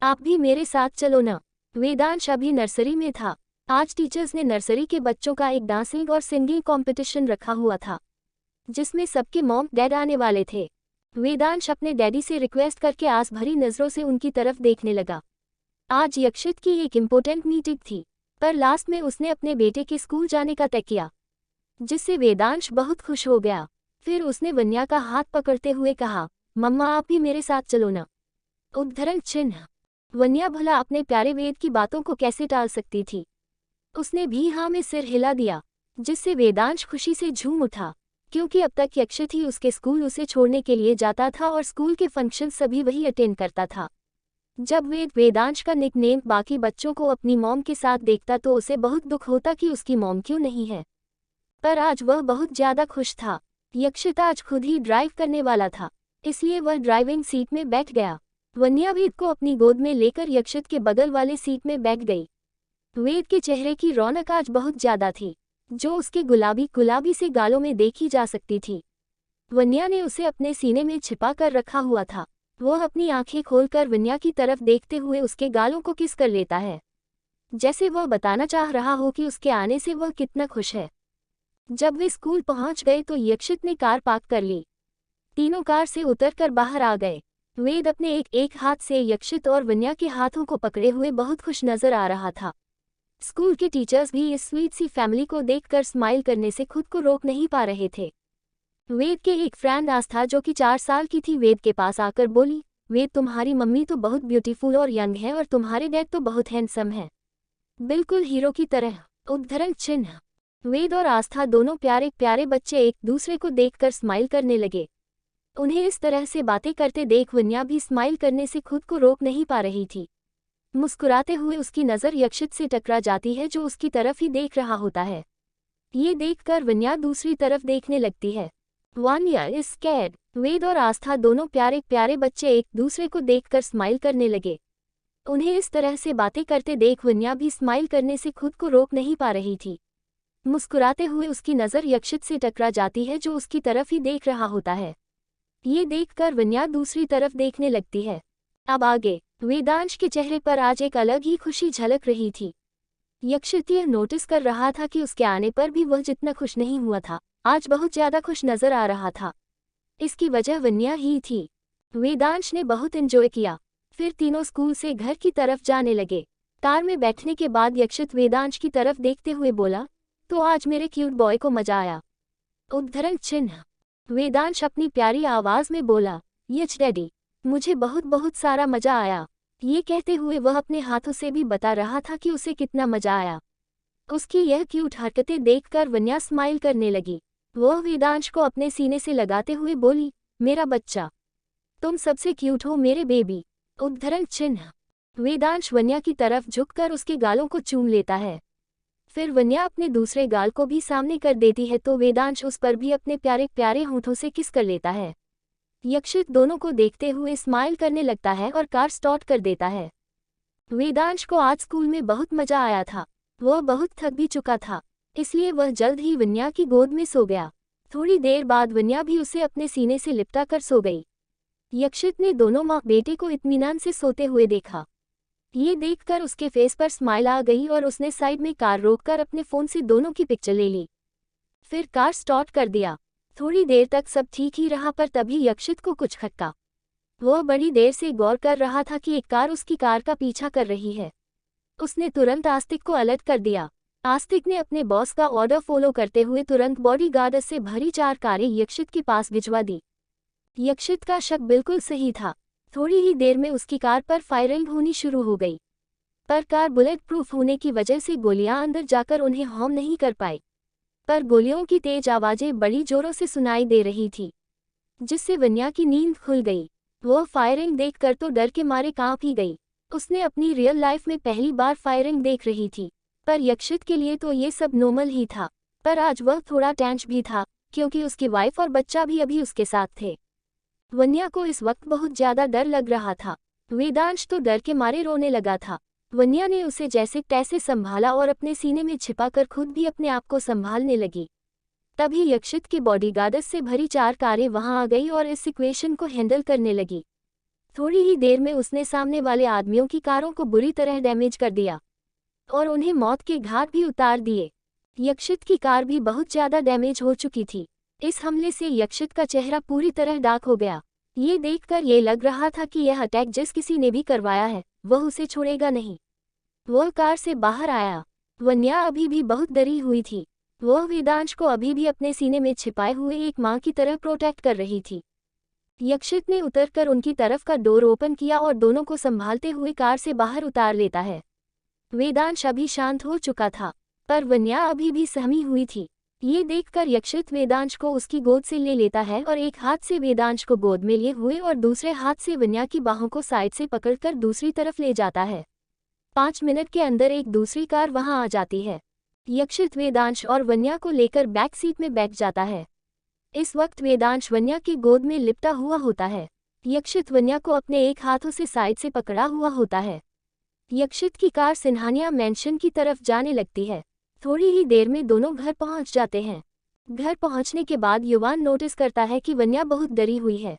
आप भी मेरे साथ चलो ना। वेदांश अभी नर्सरी में था। आज टीचर्स ने नर्सरी के बच्चों का एक डांसिंग और सिंगिंग कंपटीशन रखा हुआ था, जिसमें सबके मॉम डैड आने वाले थे। वेदांश अपने डैडी से रिक्वेस्ट करके आस भरी नजरों से उनकी तरफ देखने लगा। आज यक्षित की एक इम्पोर्टेंट मीटिंग थी, पर लास्ट में उसने अपने बेटे के स्कूल जाने का तय किया, जिससे वेदांश बहुत खुश हो गया। फिर उसने वन्या का हाथ पकड़ते हुए कहा, मम्मा आप भी मेरे साथ चलो ना। उद्धरण चिन्ह। वन्या भला अपने प्यारे वेद की बातों को कैसे टाल सकती थी। उसने भी हाँ में सिर हिला दिया, जिससे वेदांश खुशी से झूम उठा, क्योंकि अब तक यक्षित ही उसके स्कूल उसे छोड़ने के लिए जाता था और स्कूल के फंक्शन सभी वही अटेंड करता था। जब वेदांश का निकनेम बाकी बच्चों को अपनी मॉम के साथ देखता तो उसे बहुत दुख होता कि उसकी मॉम क्यों नहीं है, पर आज वह बहुत ज्यादा खुश था। यक्षित आज खुद ही ड्राइव करने वाला था, इसलिए वह ड्राइविंग सीट में बैठ गया। वन्या वेद को अपनी गोद में लेकर यक्षित के बगल वाले सीट में बैठ गई। वेद के चेहरे की रौनक आज बहुत ज्यादा थी, जो उसके गुलाबी गुलाबी से गालों में देखी जा सकती थी। वन्या ने उसे अपने सीने में छिपा कर रखा हुआ था। वह अपनी आंखें खोलकर वन्या की तरफ देखते हुए उसके गालों को किस कर लेता है, जैसे वह बताना चाह रहा हो कि उसके आने से वह कितना खुश है। जब वे स्कूल पहुंच गए तो यक्षित ने कार पार्क कर ली। तीनों कार से उतरकर बाहर आ गए। वेद अपने एक हाथ से यक्षित और वन्या के हाथों को पकड़े हुए बहुत खुश नजर आ रहा था। स्कूल के टीचर्स भी इस स्वीट सी फैमिली को देखकर स्माइल करने से खुद को रोक नहीं पा रहे थे। वेद के एक फ्रेंड आस्था, जो कि 4 साल की थी, वेद के पास आकर बोली, वेद तुम्हारी मम्मी तो बहुत ब्यूटीफुल और यंग है और तुम्हारे डैड तो बहुत हैंडसम है, बिल्कुल हीरो की तरह। उद्धरण चिन्ह। वेद और आस्था दोनों प्यारे प्यारे बच्चे एक दूसरे को देखकर स्माइल करने लगे। उन्हें इस तरह से बातें करते देख वन्या भी स्माइल करने से खुद को रोक नहीं पा रही थी। मुस्कुराते हुए उसकी नज़र यक्षित से टकरा जाती है, जो उसकी तरफ ही देख रहा होता है। ये देखकर वन्या दूसरी तरफ देखने लगती है। वन्या इज स्कैर्ड। वेद और आस्था दोनों प्यारे प्यारे बच्चे एक दूसरे को देखकर स्माइल करने लगे। उन्हें इस तरह से बातें करते देख वन्या भी स्माइल करने से खुद को रोक नहीं पा रही थी। मुस्कुराते हुए उसकी नज़र यक्षित से टकरा जाती है, जो उसकी तरफ ही देख रहा होता है। ये देखकर वन्या दूसरी तरफ देखने लगती है। अब आगे वेदांश के चेहरे पर आज एक अलग ही खुशी झलक रही थी। यक्षित यह नोटिस कर रहा था कि उसके आने पर भी वह जितना खुश नहीं हुआ था, आज बहुत ज्यादा खुश नजर आ रहा था। इसकी वजह वन्या ही थी। वेदांश ने बहुत एंजॉय किया। फिर तीनों स्कूल से घर की तरफ जाने लगे। कार में बैठने के बाद यक्षित वेदांश की तरफ देखते हुए बोला, तो आज मेरे क्यूट बॉय को मजा आया। उद्धरण चिन्ह। वेदांश अपनी प्यारी आवाज में बोला, यस डैडी, मुझे बहुत बहुत सारा मजा आया। ये कहते हुए वह अपने हाथों से भी बता रहा था कि उसे कितना मजा आया। उसकी यह क्यूट हरकतें देखकर वन्या स्माइल करने लगी। वह वेदांश को अपने सीने से लगाते हुए बोली, मेरा बच्चा, तुम सबसे क्यूट हो मेरे बेबी। उद्धरण चिन्ह। वेदांश वन्या की तरफ झुककर उसके गालों को चूम लेता है। फिर वन्या अपने दूसरे गाल को भी सामने कर देती है तो वेदांश उस पर भी अपने प्यारे प्यारे होठों से किस कर लेता है। यक्षित दोनों को देखते हुए स्माइल करने लगता है और कार स्टार्ट कर देता है। वेदांश को आज स्कूल में बहुत मजा आया था। वह बहुत थक भी चुका था, इसलिए वह जल्द ही वन्या की गोद में सो गया। थोड़ी देर बाद वन्या भी उसे अपने सीने से लिपटा कर सो गई। यक्षित ने दोनों माँ बेटे को इत्मीनान से सोते हुए देखा। ये देखकर उसके फेस पर स्माइल आ गई और उसने साइड में कार रोककर अपने फ़ोन से दोनों की पिक्चर ले ली। फिर कार स्टार्ट कर दिया। थोड़ी देर तक सब ठीक ही रहा पर तभी यक्षित को कुछ खटका। वह बड़ी देर से गौर कर रहा था कि एक कार उसकी कार का पीछा कर रही है। उसने तुरंत आस्तिक को अलर्ट कर दिया। आस्तिक ने अपने बॉस का ऑर्डर फॉलो करते हुए तुरंत बॉडीगार्ड से भरी 4 कारें यक्षित के पास भिजवा दी। यक्षित का शक बिल्कुल सही था। थोड़ी ही देर में उसकी कार पर फायरिंग होनी शुरू हो गई, पर कार बुलेट प्रूफ होने की वजह से गोलियां अंदर जाकर उन्हें हार्म नहीं कर पाई। पर गोलियों की तेज आवाजें बड़ी जोरों से सुनाई दे रही थी, जिससे वन्या की नींद खुल गई। वह फायरिंग देखकर तो डर के मारे कांप ही गई। उसने अपनी रियल लाइफ में पहली बार फायरिंग देख रही थी, पर यक्षित के लिए तो ये सब नॉर्मल ही था। पर आज वह थोड़ा टेंस भी था, क्योंकि उसकी वाइफ और बच्चा भी अभी उसके साथ थे। वन्या को इस वक्त बहुत ज्यादा डर लग रहा था। वेदांश तो डर के मारे रोने लगा था। वन्या ने उसे जैसे तैसे संभाला और अपने सीने में छिपाकर खुद भी अपने आप को संभालने लगी। तभी यक्षित के बॉडीगार्ड्स से भरी 4 कारें वहां आ गई और इस सिचुएशन को हैंडल करने लगी। थोड़ी ही देर में उसने सामने वाले आदमियों की कारों को बुरी तरह डैमेज कर दिया और उन्हें मौत के घाट भी उतार दिए। यक्षित की कार भी बहुत ज्यादा डैमेज हो चुकी थी। इस हमले से यक्षित का चेहरा पूरी तरह डार्क हो गया। ये देखकर ये लग रहा था कि यह अटैक जिस किसी ने भी करवाया है वह उसे छोड़ेगा नहीं। वह कार से बाहर आया। वन्या अभी भी बहुत डरी हुई थी। वह वेदांश को अभी भी अपने सीने में छिपाए हुए एक मां की तरह प्रोटेक्ट कर रही थी। यक्षित ने उतरकर उनकी तरफ का डोर ओपन किया और दोनों को संभालते हुए कार से बाहर उतार लेता है। वेदांश अभी शांत हो चुका था, पर वन्या अभी भी सहमी हुई थी। ये देखकर यक्षित वेदांश को उसकी गोद से ले लेता है और एक हाथ से वेदांश को गोद में लिए हुए और दूसरे हाथ से वन्या की बाहों को साइड से पकड़कर दूसरी तरफ ले जाता है। 5 मिनट के अंदर एक दूसरी कार वहां आ जाती है। यक्षित वेदांश और वन्या को लेकर बैक सीट में बैठ जाता है। इस वक्त वेदांश वन्या की गोद में लिपटा हुआ होता है। यक्षित वन्या को अपने एक हाथों से साइड से पकड़ा हुआ होता है। यक्षित की कार सिन्हानिया मैंशन की तरफ जाने लगती है। थोड़ी ही देर में दोनों घर पहुंच जाते हैं। घर पहुंचने के बाद युवान नोटिस करता है कि वन्या बहुत डरी हुई है।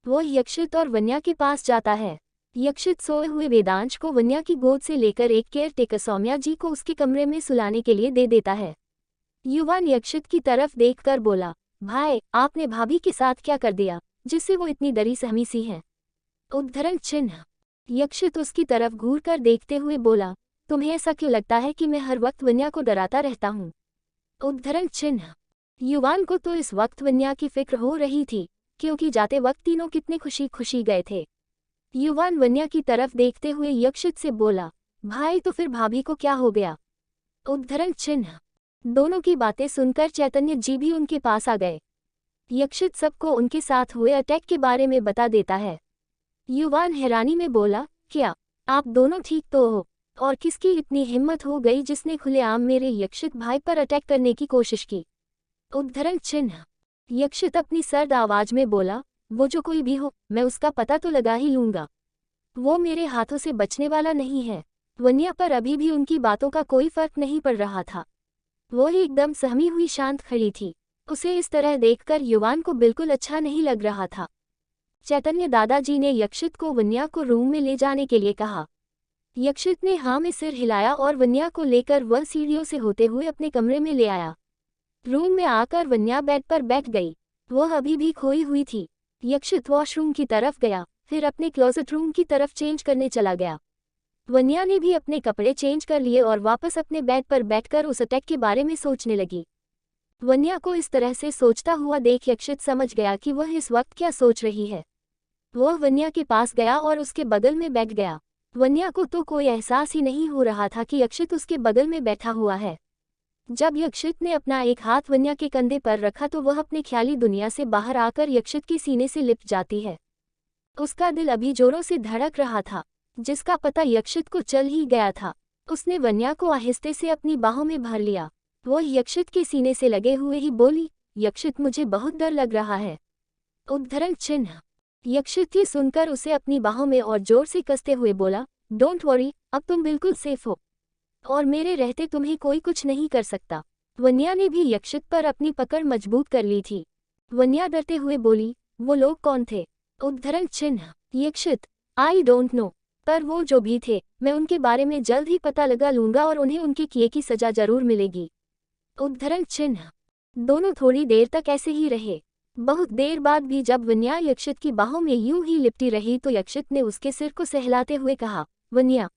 वो यक्षित और वन्या के पास जाता है। यक्षित सोए हुए वेदांश को वन्या की गोद से लेकर एक केयर टेकर सौम्या जी को उसके कमरे में सुलाने के लिए दे देता है। युवान यक्षित की तरफ देखकर बोला, भाई आपने भाभी के साथ क्या कर दिया जिससे वो इतनी डरी सहमी सी हैं? उद्धरण चिन्ह। यक्षित उसकी तरफ घूर कर देखते हुए बोला, तुम्हें ऐसा क्यों लगता है कि मैं हर वक्त वन्या को डराता रहता हूँ? उद्धरण चिन्ह। युवान को तो इस वक्त वन्या की फिक्र हो रही थी, क्योंकि जाते वक्त तीनों कितने खुशी खुशी गए थे। युवान वन्या की तरफ देखते हुए यक्षित से बोला, भाई तो फिर भाभी को क्या हो गया? उद्धरण चिन्ह। दोनों की बातें सुनकर चैतन्य जी भी उनके पास आ गए। यक्षित सबको उनके साथ हुए अटैक के बारे में बता देता है। युवान हैरानी में बोला, क्या आप दोनों ठीक तो हो? और किसकी इतनी हिम्मत हो गई जिसने खुलेआम मेरे यक्षित भाई पर अटैक करने की कोशिश की? उद्धरण चिन्ह। यक्षित अपनी सर्द आवाज में बोला, वो जो कोई भी हो मैं उसका पता तो लगा ही लूंगा। वो मेरे हाथों से बचने वाला नहीं है। वन्या पर अभी भी उनकी बातों का कोई फर्क नहीं पड़ रहा था। वो एकदम सहमी हुई शांत खड़ी थी। उसे इस तरह देखकर युवान को बिल्कुल अच्छा नहीं लग रहा था। चैतन्य दादाजी ने यक्षित को वन्या को रूम में ले जाने के लिए कहा। यक्षित ने हाँ में सिर हिलाया और वन्या को लेकर वह सीढ़ियों से होते हुए अपने कमरे में ले आया। रूम में आकर वन्या बेड पर बैठ गई। वह अभी भी खोई हुई थी। यक्षित वॉशरूम की तरफ गया, फिर अपने क्लोजेट रूम की तरफ चेंज करने चला गया। वन्या ने भी अपने कपड़े चेंज कर लिए और वापस अपने बेड पर बैठकर उस अटैक के बारे में सोचने लगी। वन्या को इस तरह से सोचता हुआ देख यक्षित समझ गया कि वह इस वक्त क्या सोच रही है। वह वन्या के पास गया और उसके बगल में बैठ गया। वन्या को तो कोई एहसास ही नहीं हो रहा था कि यक्षित उसके बगल में बैठा हुआ है। जब यक्षित ने अपना एक हाथ वन्या के कंधे पर रखा तो वह अपने ख्याली दुनिया से बाहर आकर यक्षित के सीने से लिपट जाती है। उसका दिल अभी जोरों से धड़क रहा था, जिसका पता यक्षित को चल ही गया था। उसने वन्या को आहिस्ते से अपनी बाहों में भर लिया। वह यक्षित के सीने से लगे हुए ही बोली, यक्षित मुझे बहुत डर लग रहा है। उद्धरण चिन्ह। यक्षित ये सुनकर उसे अपनी बाहों में और जोर से कसते हुए बोला, डोंट वरी, अब तुम बिल्कुल सेफ हो और मेरे रहते तुम्हें कोई कुछ नहीं कर सकता। वन्या ने भी यक्षित पर अपनी पकड़ मजबूत कर ली थी। वन्या डरते हुए बोली, वो लोग कौन थे? उद्धरण चिन्ह। यक्षित, आई डोंट नो, पर वो जो भी थे मैं उनके बारे में जल्द ही पता लगा लूंगा और उन्हें उनके किए की सजा जरूर मिलेगी। उद्धरण चिन्ह। दोनों थोड़ी देर तक ऐसे ही रहे। बहुत देर बाद भी जब वन्या यक्षित की बाहों में यूं ही लिपटी रही तो यक्षित ने उसके सिर को सहलाते हुए कहा, वन्या।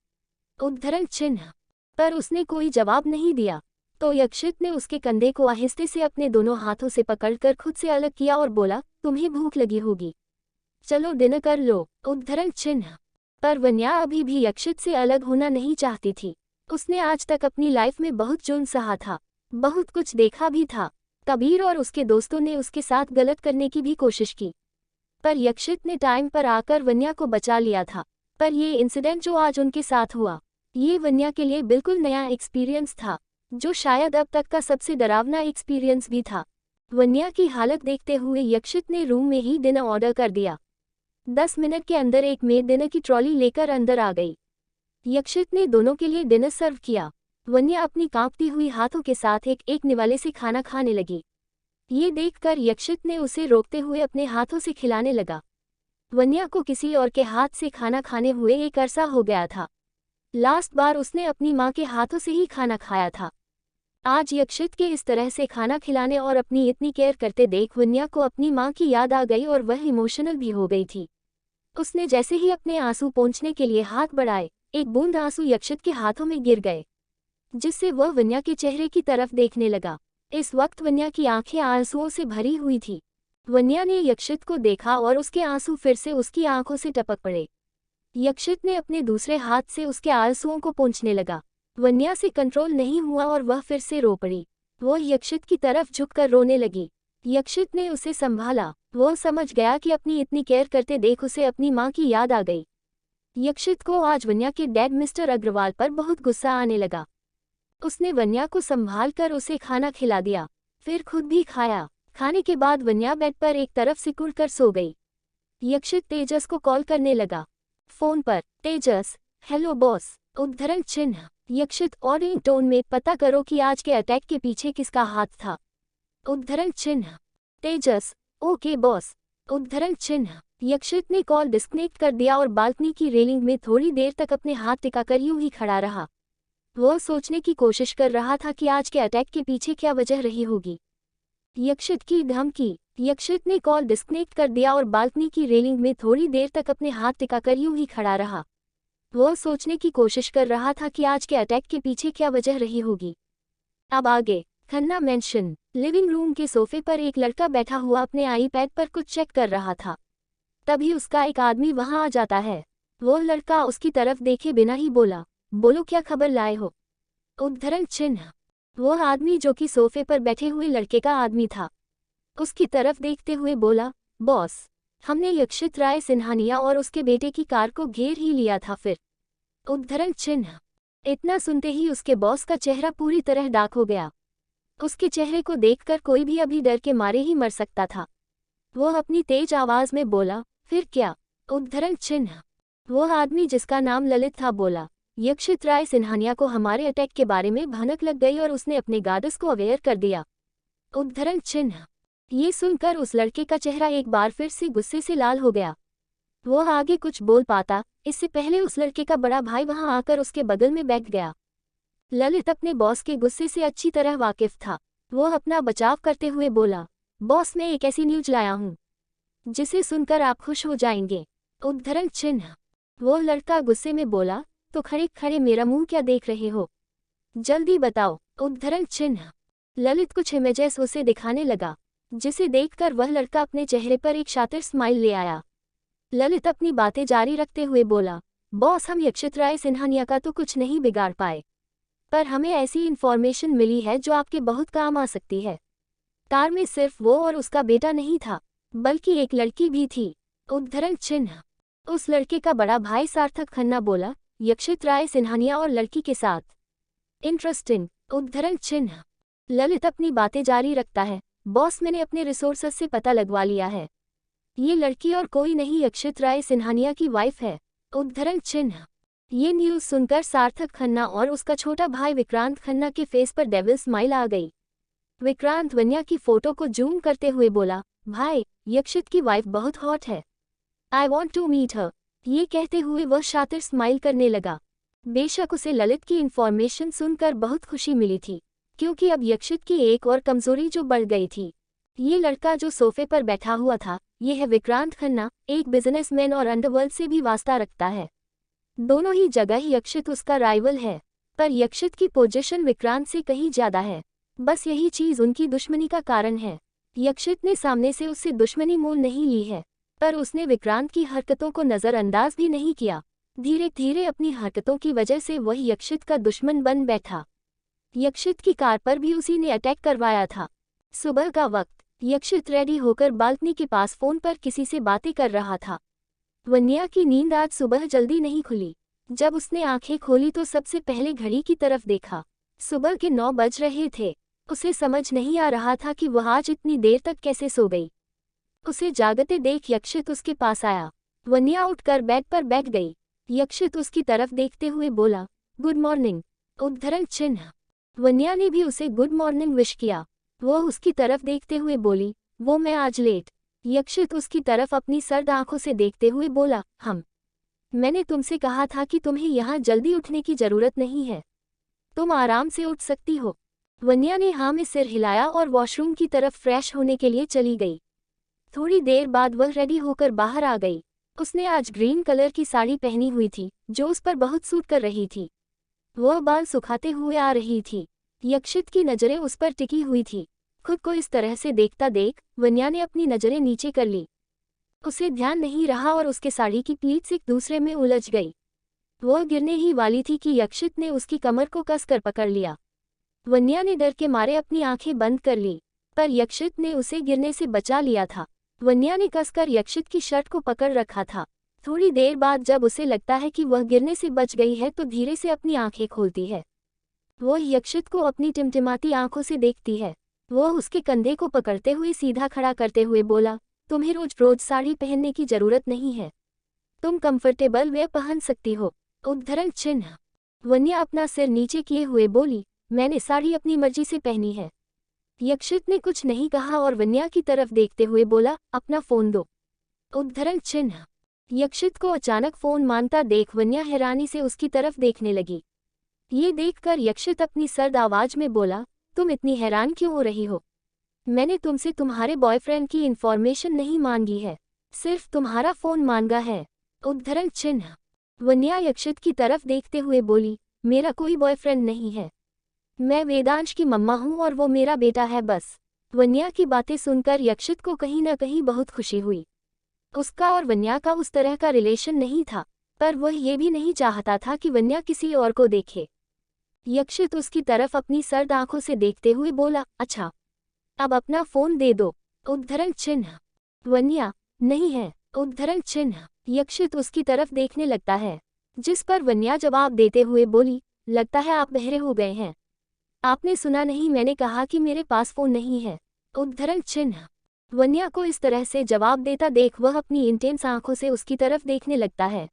उद्धरण चिन्ह। पर उसने कोई जवाब नहीं दिया। तो यक्षित ने उसके कंधे को आहिस्ते से अपने दोनों हाथों से पकड़कर खुद से अलग किया और बोला, तुम्हें भूख लगी होगी, चलो डिनर कर लो। उद्धरण चिन्ह। पर वन्या अभी भी यक्षित से अलग होना नहीं चाहती थी। उसने आज तक अपनी लाइफ में बहुत जुर्म सहा था, बहुत कुछ देखा भी था। कबीर और उसके दोस्तों ने उसके साथ गलत करने की भी कोशिश की, पर यक्षित ने टाइम पर आकर वन्या को बचा लिया था। पर ये इंसिडेंट जो आज उनके साथ हुआ, ये वन्या के लिए बिल्कुल नया एक्सपीरियंस था, जो शायद अब तक का सबसे डरावना एक्सपीरियंस भी था। वन्या की हालत देखते हुए यक्षित ने रूम में ही डिनर ऑर्डर कर दिया। 10 मिनट के अंदर एक मेड डिनर की ट्रॉली लेकर अंदर आ गई। यक्षित ने दोनों के लिए डिनर सर्व किया। वन्या अपनी कांपती हुई हाथों के साथ एक एक निवाले से खाना खाने लगी। ये देखकर यक्षित ने उसे रोकते हुए अपने हाथों से खिलाने लगा। वन्या को किसी और के हाथ से खाना खाने हुए एक अरसा हो गया था। लास्ट बार उसने अपनी माँ के हाथों से ही खाना खाया था। आज यक्षित के इस तरह से खाना खिलाने और अपनी इतनी केयर करते देख वन्या को अपनी माँ की याद आ गई और वह इमोशनल भी हो गई थी। उसने जैसे ही अपने आंसू पोंछने के लिए हाथ बढ़ाए, एक बूंद आंसू यक्षित के हाथों में गिर गए, जिससे वह वन्या के चेहरे की तरफ देखने लगा। इस वक्त वन्या की आंखें आंसुओं से भरी हुई थी। वन्या ने यक्षित को देखा और उसके आंसू फिर से उसकी आंखों से टपक पड़े। यक्षित ने अपने दूसरे हाथ से उसके आंसुओं को पोंछने लगा। वन्या से कंट्रोल नहीं हुआ और वह फिर से रो पड़ी। वह यक्षित की तरफ झुककर रोने लगी। यक्षित ने उसे संभाला। वह समझ गया कि अपनी इतनी केयर करते देख उसे अपनी माँ की याद आ गई। यक्षित को आज वन्या के डैड मिस्टर अग्रवाल पर बहुत गुस्सा आने लगा। उसने वन्या को संभाल कर उसे खाना खिला दिया, फिर खुद भी खाया। खाने के बाद वन्या बेड पर एक तरफ सिकुड़ कर सो गई। यक्षित तेजस को कॉल करने लगा। फोन पर, तेजस, हेलो बॉस। उद्धरण चिन्ह। यक्षित ऑडियो टोन में, पता करो कि आज के अटैक के पीछे किसका हाथ था। उद्धरण चिन्ह। तेजस, ओके बॉस। उद्धरण चिन्ह। यक्षित ने कॉल डिस्कनेक्ट कर दिया और बालकनी की रेलिंग में थोड़ी देर तक अपने हाथ टिकाकर यूं ही खड़ा रहा। वह सोचने की कोशिश कर रहा था कि आज के अटैक के पीछे क्या वजह रही होगी। यक्षित की धमकी। यक्षित ने कॉल डिस्कनेक्ट कर दिया और बालकनी की रेलिंग में थोड़ी देर तक अपने हाथ टिकाकर यूं ही खड़ा रहा। वह सोचने की कोशिश कर रहा था कि आज के अटैक के पीछे क्या वजह रही होगी। अब आगे। खन्ना मेंशन। लिविंग रूम के सोफे पर एक लड़का बैठा हुआ अपने आईपैड पर कुछ चेक कर रहा था। तभी उसका एक आदमी वहां आ जाता है। वह लड़का उसकी तरफ देखे बिना ही बोला, बोलो क्या खबर लाए हो। उद्धरण चिन्ह। वह आदमी जो कि सोफे पर बैठे हुए लड़के का आदमी था, उसकी तरफ देखते हुए बोला, बॉस, हमने यक्षित राय सिन्हानिया और उसके बेटे की कार को घेर ही लिया था फिर। उद्धरण चिन्ह। इतना सुनते ही उसके बॉस का चेहरा पूरी तरह डार्क हो गया। उसके चेहरे को देखकर कोई भी अभी डर के मारे ही मर सकता था। वह अपनी तेज आवाज में बोला, फिर क्या। उद्धरण चिन्ह। वह आदमी जिसका नाम ललित था बोला, यक्षित राय सिन्हानिया को हमारे अटैक के बारे में भनक लग गई और उसने अपने गार्ड्स को अवेयर कर दिया। उद्धरण चिन्ह। ये सुनकर उस लड़के का चेहरा एक बार फिर से गुस्से से लाल हो गया। वह आगे कुछ बोल पाता इससे पहले उस लड़के का बड़ा भाई वहां आकर उसके बगल में बैठ गया। ललित अपने बॉस के गुस्से से अच्छी तरह वाकिफ था। वह अपना बचाव करते हुए बोला, बॉस, मैं एक ऐसी न्यूज लाया हूँ जिसे सुनकर आप खुश हो जाएंगे। उद्धरण चिन्ह। वो लड़का गुस्से में बोला, तो खड़े खड़े मेरा मुंह क्या देख रहे हो, जल्दी बताओ। उद्धरण चिन्ह। ललित कुछ इमेजेस उसे दिखाने लगा, जिसे देखकर वह लड़का अपने चेहरे पर एक शातिर स्माइल ले आया। ललित अपनी बातें जारी रखते हुए बोला, बॉस, हम यक्षित राय सिन्हानिया का तो कुछ नहीं बिगाड़ पाए, पर हमें ऐसी इन्फॉर्मेशन मिली है जो आपके बहुत काम आ सकती है। कार में सिर्फ वो और उसका बेटा नहीं था, बल्कि एक लड़की भी थी। उद्धरण चिन्ह। उस लड़के का बड़ा भाई सार्थक खन्ना बोला, यक्षित राय सिन्हानिया और लड़की के साथ। इंटरेस्टिंग। उद्धरण चिन्ह। ललित अपनी बातें जारी रखता है, बॉस, मैंने अपने रिसोर्सेस से पता लगवा लिया है, ये लड़की और कोई नहीं यक्षित राय सिन्हानिया की वाइफ है। उद्धरण चिन्ह। ये न्यूज़ सुनकर सार्थक खन्ना और उसका छोटा भाई विक्रांत खन्ना के फेस पर डेविल स्माइल आ गई। विक्रांत वन्या की फोटो को जूम करते हुए बोला, भाई, यक्षित की वाइफ बहुत हॉट है, I want to meet her. ये कहते हुए वह शातिर स्माइल करने लगा। बेशक उसे ललित की इन्फॉर्मेशन सुनकर बहुत खुशी मिली थी, क्योंकि अब यक्षित की एक और कमजोरी जो बढ़ गई थी। ये लड़का जो सोफे पर बैठा हुआ था, ये है विक्रांत खन्ना, एक बिजनेसमैन और अंडरवर्ल्ड से भी वास्ता रखता है। दोनों ही जगह यक्षित उसका राइवल है, पर यक्षित की पोजीशन विक्रांत से कहीं ज्यादा है। बस यही चीज उनकी दुश्मनी का कारण है। यक्षित ने सामने से उससे दुश्मनी मोल नहीं ली है, पर उसने विक्रांत की हरकतों को नजरअंदाज भी नहीं किया। धीरे धीरे अपनी हरकतों की वजह से वह यक्षित का दुश्मन बन बैठा। यक्षित की कार पर भी उसी ने अटैक करवाया था। सुबह का वक्त, यक्षित रेडी होकर बालकनी के पास फोन पर किसी से बातें कर रहा था। वन्या की नींद आज सुबह जल्दी नहीं खुली। जब उसने आंखें खोली तो सबसे पहले घड़ी की तरफ देखा। सुबह के 9 बज रहे थे। उसे समझ नहीं आ रहा था कि वह आज इतनी देर तक कैसे सो गई। उसे जागते देख यक्षित उसके पास आया। वन्या उठकर बेड पर बैठ गई। यक्षित उसकी तरफ देखते हुए बोला, गुड मॉर्निंग। उद्धरण चिन्ह। वन्या ने भी उसे गुड मॉर्निंग विश किया। वह उसकी तरफ देखते हुए बोली, वो मैं आज लेट। यक्षित उसकी तरफ अपनी सर्द आंखों से देखते हुए बोला, मैंने तुमसे कहा था कि तुम्हें यहाँ जल्दी उठने की जरूरत नहीं है, तुम आराम से उठ सकती हो। वन्या ने हाँ में सिर हिलाया और वॉशरूम की तरफ फ्रेश होने के लिए चली गई। थोड़ी देर बाद वह रेडी होकर बाहर आ गई। उसने आज ग्रीन कलर की साड़ी पहनी हुई थी, जो उस पर बहुत सूट कर रही थी। वह बाल सुखाते हुए आ रही थी। यक्षित की नजरें उस पर टिकी हुई थी। खुद को इस तरह से देखता देख वन्या ने अपनी नजरें नीचे कर ली। उसे ध्यान नहीं रहा और उसके साड़ी की प्लीट्स एक दूसरे में उलझ गई। वह गिरने ही वाली थी कि यक्षित ने उसकी कमर को कसकर पकड़ लिया। वन्या ने डर के मारे अपनी आंखें बंद कर ली, पर यक्षित ने उसे गिरने से बचा लिया था। वन्या ने कसकर यक्षित की शर्ट को पकड़ रखा था। थोड़ी देर बाद जब उसे लगता है कि वह गिरने से बच गई है तो धीरे से अपनी आंखें खोलती है। वह यक्षित को अपनी टिमटिमाती आंखों से देखती है। वह उसके कंधे को पकड़ते हुए सीधा खड़ा करते हुए बोला, तुम्हें रोज रोज साड़ी पहनने की जरूरत नहीं है, तुम कंफर्टेबल वे पहन सकती हो। उद्धरण चिन्ह। वन्या अपना सिर नीचे किए हुए बोली, मैंने साड़ी अपनी मर्जी से पहनी है। यक्षित ने कुछ नहीं कहा और वन्या की तरफ देखते हुए बोला, अपना फोन दो। उद्धरण चिन्ह। यक्षित को अचानक फोन मांगता देख वन्या हैरानी से उसकी तरफ देखने लगी। ये देखकर यक्षित अपनी सर्द आवाज में बोला, तुम इतनी हैरान क्यों हो रही हो? मैंने तुमसे तुम्हारे बॉयफ्रेंड की इन्फॉर्मेशन नहीं मांगी है, सिर्फ तुम्हारा फोन मांगा है। उद्धरण चिन्ह। वन्या यक्षित की तरफ देखते हुए बोली, मेरा कोई बॉयफ्रेंड नहीं है, मैं वेदांश की मम्मा हूँ और वो मेरा बेटा है बस। वन्या की बातें सुनकर यक्षित को कहीं न कहीं बहुत खुशी हुई। उसका और वन्या का उस तरह का रिलेशन नहीं था, पर वह ये भी नहीं चाहता था कि वन्या किसी और को देखे। यक्षित उसकी तरफ अपनी सर्द आंखों से देखते हुए बोला, अच्छा, अब अपना फोन दे दो। उद्धरण चिन्ह। वन्या, नहीं है। उद्धरण चिन्ह। यक्षित उसकी तरफ देखने लगता है, जिस पर वन्या जवाब देते हुए बोली, लगता है आप बहरे हो गए हैं, आपने सुना नहीं मैंने कहा कि मेरे पास फोन नहीं है। उद्धरण चिन्ह। वन्या को इस तरह से जवाब देता देख वह अपनी इंटेंस आंखों से उसकी तरफ देखने लगता है,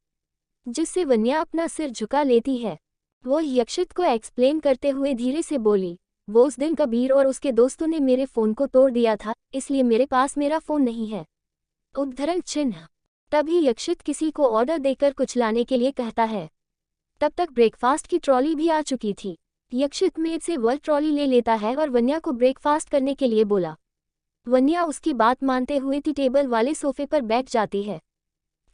जिससे वन्या अपना सिर झुका लेती है। वह यक्षित को एक्सप्लेन करते हुए धीरे से बोली, वो उस दिन कबीर और उसके दोस्तों ने मेरे फोन को तोड़ दिया था, इसलिए मेरे पास मेरा फोन नहीं है। उद्धरण चिन्ह। तभी यक्षित किसी को ऑर्डर देकर कुछ लाने के लिए कहता है। तब तक ब्रेकफास्ट की ट्रॉली भी आ चुकी थी। यक्षित मेड से वह ट्रॉली ले लेता है और वन्या को ब्रेकफास्ट करने के लिए बोला। वन्या उसकी बात मानते हुए टी टेबल वाले सोफे पर बैठ जाती है।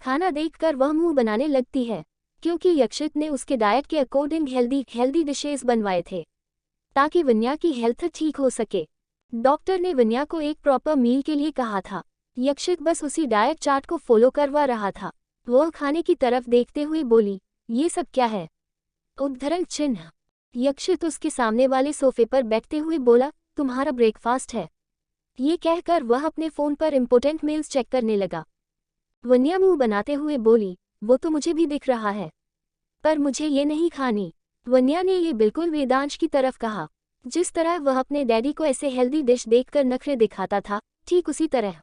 खाना देखकर वह मुंह बनाने लगती है, क्योंकि यक्षित ने उसके डाइट के अकॉर्डिंग हेल्दी डिशेस बनवाए थे ताकि वन्या की हेल्थ ठीक हो सके। डॉक्टर ने वन्या को एक प्रॉपर मील के लिए कहा था। यक्षित बस उसी डाइट चार्ट को फॉलो करवा रहा था। वह खाने की तरफ देखते हुए बोली, ये सब क्या है? उद्धरण चिन्ह। यक्षित उसके सामने वाले सोफे पर बैठते हुए बोला, तुम्हारा ब्रेकफास्ट है। ये कहकर वह अपने फोन पर इंपोर्टेंट मेल्स चेक करने लगा। वन्या मुंह बनाते हुए बोली, वो तो मुझे भी दिख रहा है, पर मुझे ये नहीं खानी। वन्या ने ये बिल्कुल वेदांश की तरफ कहा। जिस तरह वह अपने डैडी को ऐसे हेल्दी डिश देखकर नखरे दिखाता था, ठीक उसी तरह।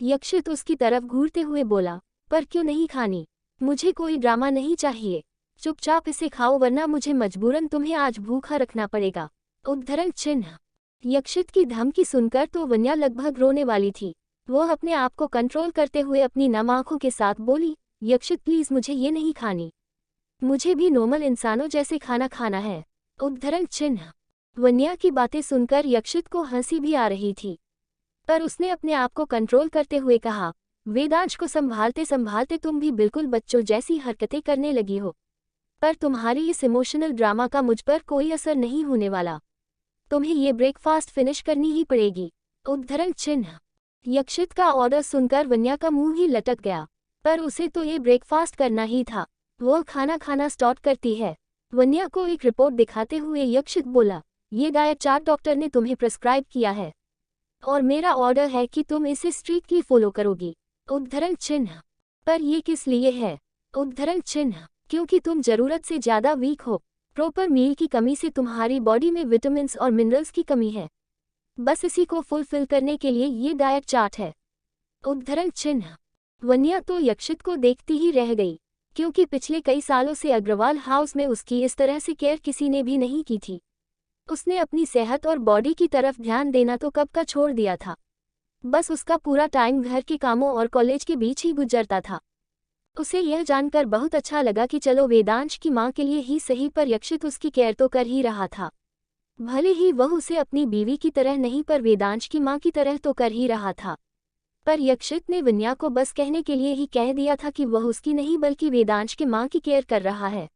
यक्षित उसकी तरफ घूरते हुए बोला, पर क्यों नहीं खानी? मुझे कोई ड्रामा नहीं चाहिए, चुपचाप इसे खाओ वरना मुझे मजबूरन तुम्हें आज भूखा रखना पड़ेगा। उद्धरण चिन्ह। यक्षित की धमकी सुनकर तो वन्या लगभग रोने वाली थी। वह अपने आप को कंट्रोल करते हुए अपनी नम आंखों के साथ बोली, यक्षित प्लीज मुझे ये नहीं खानी, मुझे भी नॉर्मल इंसानों जैसे खाना खाना है। उद्धरण चिन्ह। वन्या की बातें सुनकर यक्षित को हंसी भी आ रही थी, पर उसने अपने आप को कंट्रोल करते हुए कहा, वेदांश को संभालते संभालते तुम भी बिल्कुल बच्चों जैसी हरकतें करने लगी हो, पर तुम्हारी इस इमोशनल ड्रामा का मुझ पर कोई असर नहीं होने वाला। तुम्हें ये ब्रेकफास्ट फिनिश करनी ही पड़ेगी। उद्धरण चिन्ह। यक्षित का ऑर्डर सुनकर वन्या का मुंह ही लटक गया, पर उसे तो ये ब्रेकफास्ट करना ही था। वह खाना खाना स्टार्ट करती है। वन्या को एक रिपोर्ट दिखाते हुए यक्षित बोला, ये डाइट चार्ट डॉक्टर ने तुम्हें प्रिस्क्राइब किया है और मेरा ऑर्डर है कि तुम इसे स्ट्रिक्टली फॉलो करोगी। उद्धरण चिन्ह। पर ये किस लिए है? उद्धरण चिन्ह। क्योंकि तुम जरूरत से ज्यादा वीक हो। प्रॉपर मील की कमी से तुम्हारी बॉडी में विटामिन और मिनरल्स की कमी है। बस इसी को फुलफिल करने के लिए ये डाइट चार्ट है। उद्धरण चिन्ह। वन्या तो यक्षित को देखती ही रह गई, क्योंकि पिछले कई सालों से अग्रवाल हाउस में उसकी इस तरह से केयर किसी ने भी नहीं की थी। उसने अपनी सेहत और बॉडी की तरफ ध्यान देना तो कब का छोड़ दिया था। बस उसका पूरा टाइम घर के कामों और कॉलेज के बीच ही गुजरता था। उसे यह जानकर बहुत अच्छा लगा कि चलो वेदांश की मां के लिए ही सही, पर यक्षित उसकी केयर तो कर ही रहा था। भले ही वह उसे अपनी बीवी की तरह नहीं, पर वेदांश की मां की तरह तो कर ही रहा था। पर यक्षित ने वन्या को बस कहने के लिए ही कह दिया था कि वह उसकी नहीं बल्कि वेदांश की मां की केयर कर रहा है।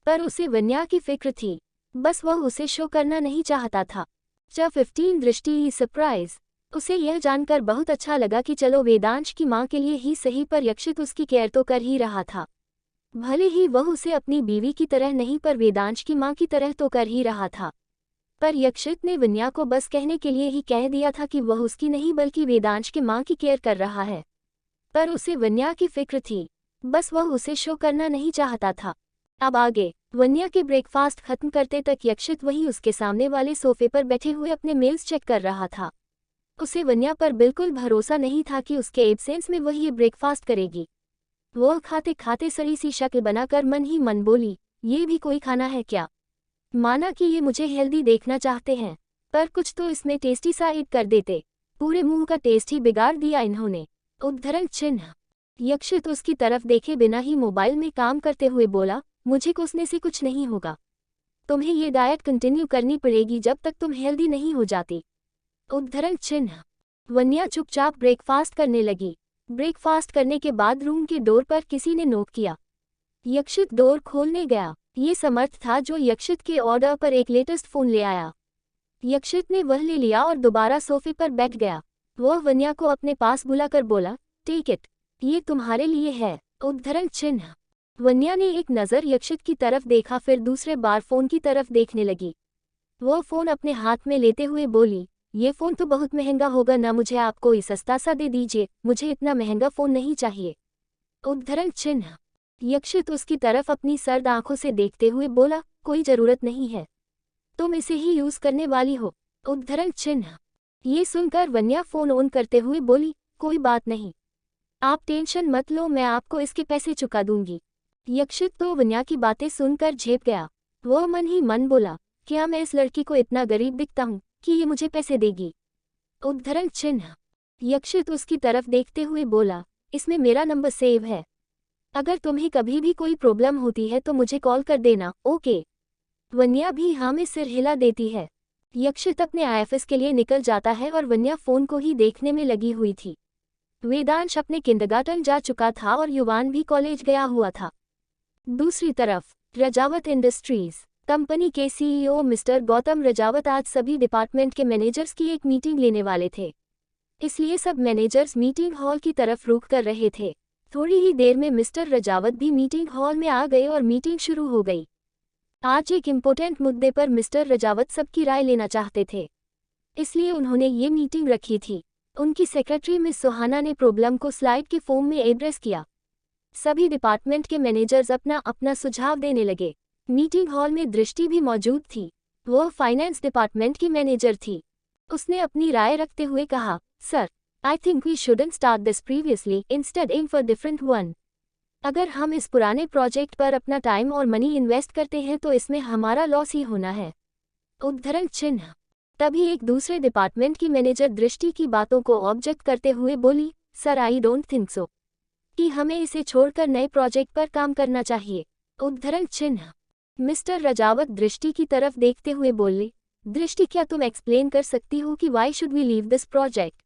पर उसे वन्या की फिक्र थी, बस वह उसे शो करना नहीं चाहता था। जब 15 दृष्टि सरप्राइज। उसे यह जानकर बहुत अच्छा लगा कि चलो वेदांश की मां के लिए ही सही, पर यक्षित उसकी केयर तो कर ही रहा था। भले ही वह उसे अपनी बीवी की तरह नहीं, पर वेदांश की मां की तरह तो कर ही रहा था। पर यक्षित ने वन्या को बस कहने के लिए ही कह दिया था कि वह उसकी नहीं बल्कि वेदांश की मां की केयर कर रहा है। पर उसे वन्या की फिक्र थी, बस वह उसे शो करना नहीं चाहता था। अब आगे। वन्या के ब्रेकफास्ट खत्म करते तक यक्षित वहीं उसके सामने वाले सोफे पर बैठे हुए अपने मेल्स चेक कर रहा था। उसे वन्या पर बिल्कुल भरोसा नहीं था कि उसके एब्सेंस में वह ये ब्रेकफास्ट करेगी। वह खाते खाते सड़ी सी शक्ल बनाकर मन ही मन बोली, ये भी कोई खाना है क्या? माना कि ये मुझे हेल्दी देखना चाहते हैं, पर कुछ तो इसमें टेस्टी सा ऐड कर देते। पूरे मुंह का टेस्ट ही बिगाड़ दिया इन्होंने। उद्धरण चिन्ह। यक्षित उसकी तरफ देखे बिना ही मोबाइल में काम करते हुए बोला, मुझे कोसने से कुछ नहीं होगा। तुम्हें ये डाइट कंटिन्यू करनी पड़ेगी जब तक तुम हेल्दी नहीं हो जाती। उद्धरण चिन्ह। वन्या चुपचाप ब्रेकफास्ट करने लगी। ब्रेकफास्ट करने के बाद रूम के डोर पर किसी ने नॉक किया। यक्षित डोर खोलने गया। ये समर्थ था, जो यक्षित के ऑर्डर पर एक लेटेस्ट फोन ले आया। यक्षित ने वह ले लिया और दोबारा सोफे पर बैठ गया। वह वन्या को अपने पास बुलाकर बोला, टेक इट, ये तुम्हारे लिए है। उद्धरण चिन्ह। वन्या ने एक नज़र यक्षित की तरफ देखा, फिर दूसरे बार फोन की तरफ देखने लगी। वह फोन अपने हाथ में लेते हुए बोली, ये फ़ोन तो बहुत महंगा होगा ना, मुझे आप कोई सस्ता सा दे दीजिए, मुझे इतना महंगा फ़ोन नहीं चाहिए। उद्धरण चिन्ह। यक्षित उसकी तरफ अपनी सर्द आंखों से देखते हुए बोला, कोई ज़रूरत नहीं है, तुम इसे ही यूज़ करने वाली हो। उद्धरण चिन्ह। ये सुनकर वन्या फ़ोन ऑन करते हुए बोली, कोई बात नहीं, आप टेंशन मत लो, मैं आपको इसके पैसे चुका दूंगी। यक्षित तो वन्या की बातें सुनकर झेप गया। वह मन ही मन बोला, क्या मैं इस लड़की को इतना गरीब दिखता हूँ कि ये मुझे पैसे देगी? उद्धरण चिन्ह। यक्षित उसकी तरफ देखते हुए बोला, इसमें मेरा नंबर सेव है, अगर तुम्हें कभी भी कोई प्रॉब्लम होती है तो मुझे कॉल कर देना, ओके? वन्या भी हाँ में सिर हिला देती है। यक्षित अपने आईएफएस के लिए निकल जाता है और वन्या फोन को ही देखने में लगी हुई थी। वेदांश अपने किंडरगार्टन जा चुका था और युवान भी कॉलेज गया हुआ था। दूसरी तरफ रजावत इंडस्ट्रीज कंपनी के सीईओ मिस्टर गौतम रजावत आज सभी डिपार्टमेंट के मैनेजर्स की एक मीटिंग लेने वाले थे, इसलिए सब मैनेजर्स मीटिंग हॉल की तरफ रुख कर रहे थे। थोड़ी ही देर में मिस्टर रजावत भी मीटिंग हॉल में आ गए और मीटिंग शुरू हो गई। आज एक इम्पोर्टेंट मुद्दे पर मिस्टर रजावत सबकी राय लेना चाहते थे, इसलिए उन्होंने ये मीटिंग रखी थी। उनकी सेक्रेटरी मिस सुहाना ने प्रॉब्लम को स्लाइड के फॉर्म में एड्रेस किया। सभी डिपार्टमेंट के मैनेजर्स अपना अपना सुझाव देने लगे। मीटिंग हॉल में दृष्टि भी मौजूद थी। वह फाइनेंस डिपार्टमेंट की मैनेजर थी। उसने अपनी राय रखते हुए कहा, sir, I think we shouldn't start this previously, instead aim for different one. अगर हम इस पुराने प्रोजेक्ट पर अपना टाइम और मनी इन्वेस्ट करते हैं तो इसमें हमारा लॉस ही होना है। उद्धरण चिन्ह। तभी एक दूसरे डिपार्टमेंट की मैनेजर दृष्टि की बातों को ऑब्जेक्ट करते हुए बोली, sir, I don't think so कि हमें इसे छोड़कर नए प्रोजेक्ट पर काम करना चाहिए। उद्धरण चिन्ह। मिस्टर रजावत दृष्टि की तरफ देखते हुए बोले, दृष्टि, क्या तुम एक्सप्लेन कर सकती हो कि why should we leave this project?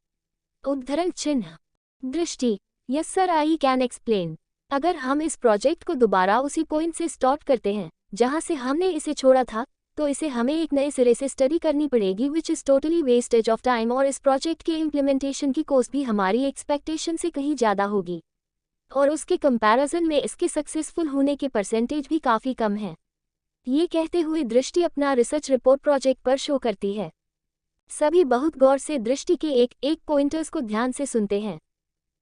उद्धरण चिन्ह। Drishti, yes sir, I can explain. अगर हम इस प्रोजेक्ट को दोबारा उसी पॉइंट से स्टार्ट करते हैं जहां से हमने इसे छोड़ा था, तो इसे हमें एक नए सिरे से स्टडी करनी पड़ेगी, which is totally wastage of time, और इस प्रोजेक्ट के इम्प्लीमेंटेशन की कॉस्ट भी हमारी एक्सपेक्टेशन से कहीं ज़्यादा होगी, और उसके कंपैरिजन में इसके सक्सेसफुल होने के परसेंटेज भी काफ़ी कम है। ये कहते हुए दृष्टि अपना रिसर्च रिपोर्ट प्रोजेक्ट पर शो करती है। सभी बहुत गौर से दृष्टि के एक एक पॉइंटर्स को ध्यान से सुनते हैं।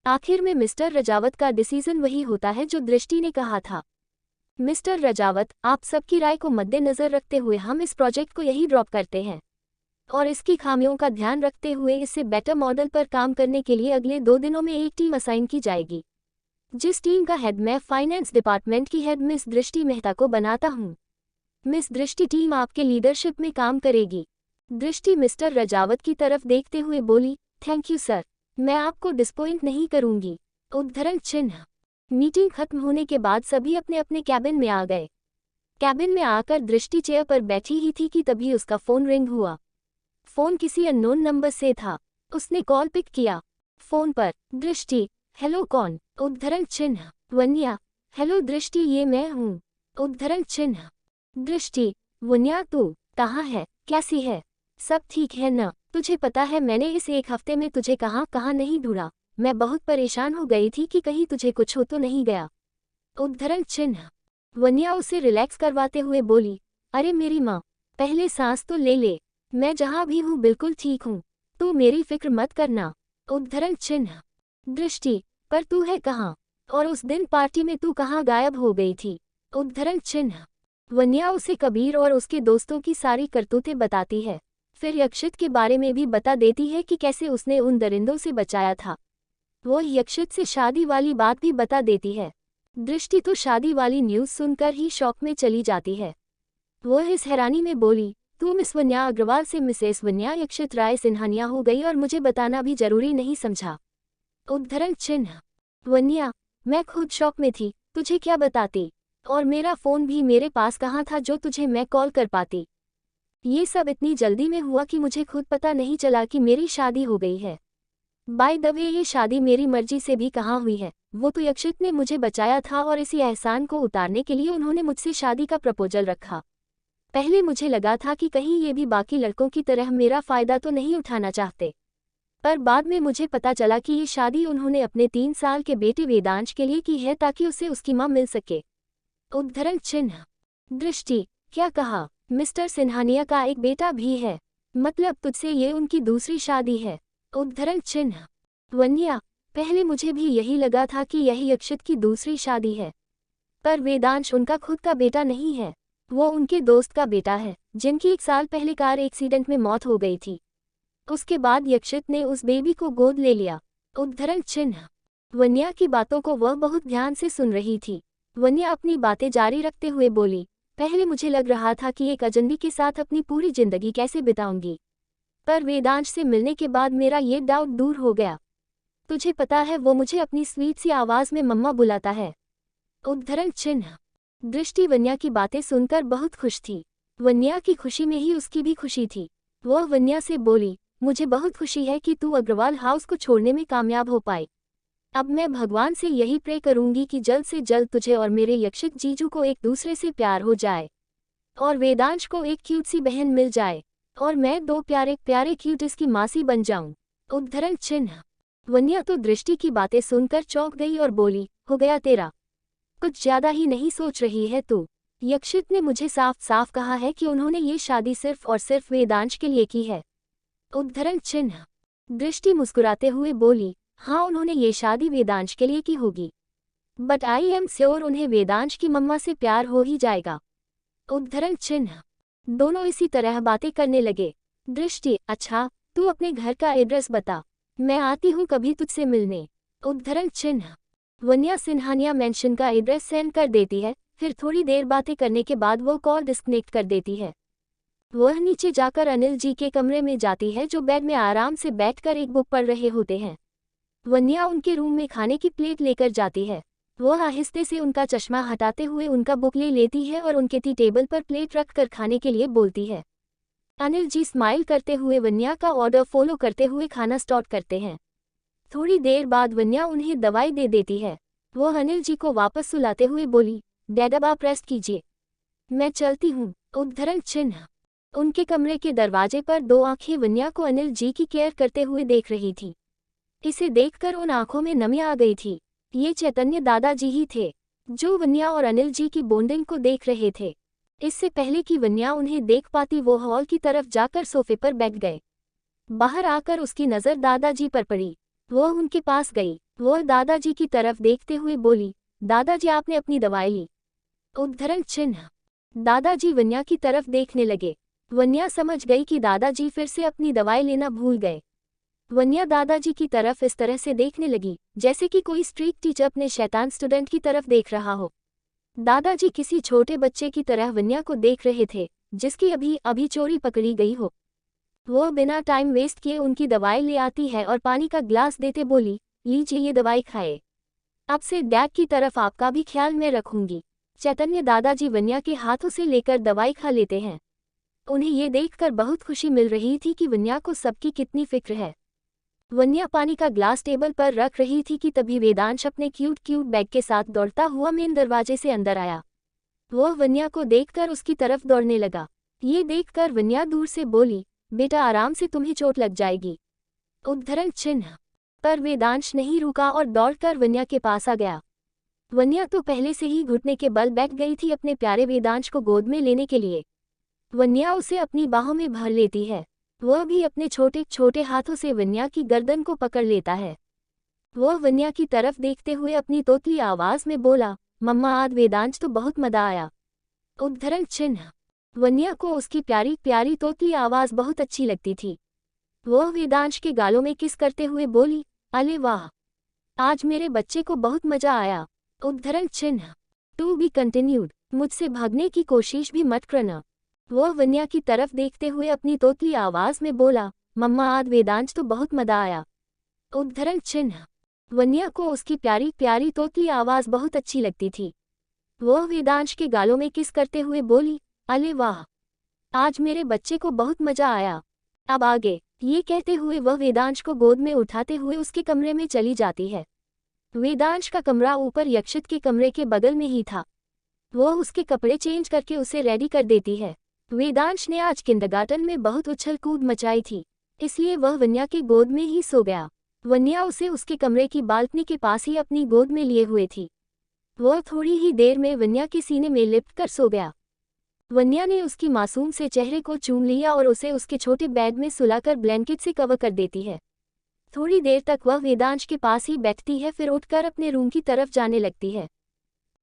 आखिर में मिस्टर रजावत का डिसीजन वही होता है जो दृष्टि ने कहा था। मिस्टर रजावत, आप सबकी राय को मद्देनजर रखते हुए हम इस प्रोजेक्ट को यही ड्रॉप करते हैं, और इसकी खामियों का ध्यान रखते हुए इससे बेटर मॉडल पर काम करने के लिए अगले 2 दिनों में एक टीम असाइन की जाएगी, जिस टीम का हेड मैं फाइनेंस डिपार्टमेंट की हेड मिस दृष्टि मेहता को बनाता हूँ। मिस दृष्टि, टीम आपके लीडरशिप में काम करेगी। दृष्टि मिस्टर रजावत की तरफ देखते हुए बोली, थैंक यू सर, मैं आपको डिसपॉइंट नहीं करूंगी। उद्धरण चिन्ह। मीटिंग खत्म होने के बाद सभी अपने अपने कैबिन में आ गए। कैबिन में आकर दृष्टि चेयर पर बैठी ही थी कि तभी उसका फोन रिंग हुआ। फोन किसी अननोन नंबर से था। उसने कॉल पिक किया। फोन पर दृष्टि, हेलो, कौन? उद्धरण चिन्ह। वन्या, हेलो दृष्टि, ये मैं हूँ। उद्धरण चिन्ह। दृष्टि, वन्या, तू कहाँ है? कैसी है? सब ठीक है न? तुझे पता है मैंने इस एक हफ्ते में तुझे कहाँ कहाँ नहीं ढूंढा। मैं बहुत परेशान हो गई थी कि कहीं तुझे कुछ हो तो नहीं गया। उद्धरण चिन्ह। वन्या उसे रिलैक्स करवाते हुए बोली, अरे मेरी माँ, पहले सांस तो ले ले। मैं जहाँ भी हूँ बिल्कुल ठीक हूँ, तू मेरी फिक्र मत करना। उद्धरण चिन्ह। दृष्टि, पर तू है कहाँ? और उस दिन पार्टी में तू कहाँ गायब हो गई थी? उद्धरण चिन्ह। वन्या उसे कबीर और उसके दोस्तों की सारी करतूतें बताती है, फिर यक्षित के बारे में भी बता देती है कि कैसे उसने उन दरिंदों से बचाया था। वो यक्षित से शादी वाली बात भी बता देती है। दृष्टि तो शादी वाली न्यूज़ सुनकर ही शॉक में चली जाती है। वह इस हैरानी में बोली, तू मिस वन्या अग्रवाल से मिसेस वन्या यक्षित राय सिन्हानिया हो गई और मुझे बताना भी जरूरी नहीं समझा। उद्धरण चिन्ह। वन्या, मैं खुद शॉक में थी, तुझे क्या बताती? और मेरा फ़ोन भी मेरे पास कहाँ था जो तुझे मैं कॉल कर पाती? ये सब इतनी जल्दी में हुआ कि मुझे खुद पता नहीं चला कि मेरी शादी हो गई है। बाय द वे, ये शादी मेरी मर्जी से भी कहाँ हुई है। वो तो यक्षित ने मुझे बचाया था और इसी एहसान को उतारने के लिए उन्होंने मुझसे शादी का प्रपोजल रखा। पहले मुझे लगा था कि कहीं ये भी बाकी लड़कों की तरह मेरा फ़ायदा तो नहीं उठाना चाहते, पर बाद में मुझे पता चला कि ये शादी उन्होंने अपने 3 साल के बेटे वेदांश के लिए की है ताकि उसे उसकी माँ मिल सके। उद्धरण चिन्ह। दृष्टि, क्या कहा? मिस्टर सिन्हानिया का एक बेटा भी है? मतलब तुझसे ये उनकी दूसरी शादी है? उद्धरण चिन्ह। वन्या, पहले मुझे भी यही लगा था कि यही यक्षित की दूसरी शादी है, पर वेदांश उनका खुद का बेटा नहीं है, वो उनके दोस्त का बेटा है जिनकी 1 साल पहले कार एक्सीडेंट में मौत हो गई थी। उसके बाद यक्षित ने उस बेबी को गोद ले लिया। उद्धरण चिन्ह। वन्या की बातों को वह बहुत ध्यान से सुन रही थी। वन्या अपनी बातें जारी रखते हुए बोली, पहले मुझे लग रहा था कि एक अजनबी के साथ अपनी पूरी जिंदगी कैसे बिताऊंगी, पर वेदांश से मिलने के बाद मेरा ये डाउट दूर हो गया। तुझे पता है वो मुझे अपनी स्वीट सी आवाज़ में मम्मा बुलाता है। उद्धरण चिन्ह। दृष्टि वन्या की बातें सुनकर बहुत खुश थी। वन्या की खुशी में ही उसकी भी खुशी थी। वह वन्या से बोली, मुझे बहुत खुशी है कि तू अग्रवाल हाउस को छोड़ने में कामयाब हो पाई। अब मैं भगवान से यही प्रे करूंगी कि जल्द से जल्द तुझे और मेरे यक्षित जीजू को एक दूसरे से प्यार हो जाए और वेदांश को एक क्यूट सी बहन मिल जाए और मैं दो प्यारे प्यारे क्यूटिस की मासी बन जाऊं। उद्धरण चिन्ह। वन्या तो दृष्टि की बातें सुनकर चौंक गई और बोली, हो गया तेरा। कुछ ज्यादा ही नहीं सोच रही है तू। यक्षित ने मुझे साफ साफ कहा है कि उन्होंने ये शादी सिर्फ और सिर्फ वेदांश के लिए की है। उद्धरण चिन्ह। दृष्टि मुस्कुराते हुए बोली, हाँ उन्होंने ये शादी वेदांश के लिए की होगी, बट आई एम श्योर उन्हें वेदांश की मम्मा से प्यार हो ही जाएगा। उद्धरण चिन्ह। दोनों इसी तरह बातें करने लगे। दृष्टि, अच्छा तू अपने घर का एड्रेस बता, मैं आती हूँ कभी तुझसे मिलने। उद्धरण चिन्ह। वन्या सिन्हानिया मेंशन का एड्रेस सेंड कर देती है, फिर थोड़ी देर बातें करने के बाद वो कॉल डिस्कनेक्ट कर देती है। वह नीचे जाकर अनिल जी के कमरे में जाती है जो बेड में आराम से बैठकर एक बुक पढ़ रहे होते हैं। वन्या उनके रूम में खाने की प्लेट लेकर जाती है। वह आहिस्ते से उनका चश्मा हटाते हुए उनका बुक ले लेती है और उनके टी टेबल पर प्लेट रखकर खाने के लिए बोलती है। अनिल जी स्माइल करते हुए वन्या का ऑर्डर फॉलो करते हुए खाना स्टार्ट करते हैं। थोड़ी देर बाद वन्या उन्हें दवाई दे देती है। वह अनिल जी को वापस सुलाते हुए बोली, डैड अब आप रेस्ट कीजिए, मैं चलती हूँ। उद्धरण चिन्ह। उनके कमरे के दरवाजे पर दो आंखें वन्या को अनिल जी की केयर करते हुए देख रही थी। इसे देखकर उन आंखों में नमी आ गई थी। ये चैतन्य दादाजी ही थे जो वन्या और अनिल जी की बॉन्डिंग को देख रहे थे। इससे पहले कि वन्या उन्हें देख पाती वो हॉल की तरफ जाकर सोफे पर बैठ गए। बाहर आकर उसकी नज़र दादाजी पर पड़ी। वह उनके पास गई। वह दादाजी की तरफ देखते हुए बोली, दादाजी आपने अपनी दवाई ली। उद्धरण चिन्ह। दादाजी वन्या की तरफ देखने लगे। वन्या समझ गई कि दादाजी फिर से अपनी दवाई लेना भूल गए। वन्या दादाजी की तरफ इस तरह से देखने लगी जैसे कि कोई स्ट्रीट टीचर अपने शैतान स्टूडेंट की तरफ देख रहा हो। दादाजी किसी छोटे बच्चे की तरह वन्या को देख रहे थे जिसकी अभी अभी चोरी पकड़ी गई हो। वह बिना टाइम वेस्ट किए उनकी दवाई ले आती है और पानी का ग्लास देते बोली, लीजिए ये दवाई खाए, अब से डैड की तरफ आपका भी ख्याल मैं रखूंगी। चैतन्य दादाजी वन्या के हाथों से लेकर दवाई खा लेते हैं। उन्हें ये देखकर बहुत खुशी मिल रही थी कि वन्या को सबकी कितनी फिक्र है। वन्या पानी का ग्लास टेबल पर रख रही थी कि तभी वेदांश अपने क्यूट क्यूट बैग के साथ दौड़ता हुआ मेन दरवाजे से अंदर आया। वह वन्या को देखकर उसकी तरफ दौड़ने लगा। ये देखकर वन्या दूर से बोली, बेटा आराम से, तुम्हें चोट लग जाएगी। उद्धरण चिन्ह। पर वेदांश नहीं रुका और दौड़कर वन्या के पास आ गया। वन्या तो पहले से ही घुटने के बल बैठ गई थी अपने प्यारे वेदांश को गोद में लेने के लिए। वन्या उसे अपनी बाहों में भर लेती है। वह भी अपने छोटे छोटे हाथों से वन्या की गर्दन को पकड़ लेता है। वह वन्या की तरफ देखते हुए अपनी तोतली आवाज में बोला, मम्मा आज वेदांश तो बहुत मजा आया। उद्धरण चिन्ह। वन्या को उसकी प्यारी प्यारी तोतली आवाज बहुत अच्छी लगती थी। वह वेदांश के गालों में किस करते हुए बोली, अले वाह, आज मेरे बच्चे को बहुत मजा आया। उद्धरण चिन्ह। To be continued. मुझसे भागने की कोशिश भी मत करना। वह वन्या की तरफ देखते हुए अपनी तोतली आवाज में बोला, मम्मा आज वेदांश तो बहुत मजा आया। उद्धरण चिन्ह। वन्या को उसकी प्यारी प्यारी तोतली आवाज बहुत अच्छी लगती थी। वह वेदांश के गालों में किस करते हुए बोली, अले वाह, आज मेरे बच्चे को बहुत मजा आया। अब आगे। ये कहते हुए वह वेदांश को गोद में उठाते हुए उसके कमरे में चली जाती है। वेदांश का कमरा ऊपर यक्षित के कमरे के बगल में ही था। वह उसके कपड़े चेंज करके उसे रेडी कर देती है। वेदांश ने आज किंडरगार्टन में बहुत उछल कूद मचाई थी, इसलिए वह वन्या के गोद में ही सो गया। वन्या उसे उसके कमरे की बालकनी के पास ही अपनी गोद में लिए हुए थी। वह थोड़ी ही देर में वन्या के सीने में लिपट कर सो गया। वन्या ने उसकी मासूम से चेहरे को चूम लिया और उसे उसके छोटे बेड में सुलाकर ब्लैंकेट से कवर कर देती है। थोड़ी देर तक वह वेदांश के पास ही बैठती है, फिर उठकर अपने रूम की तरफ जाने लगती है।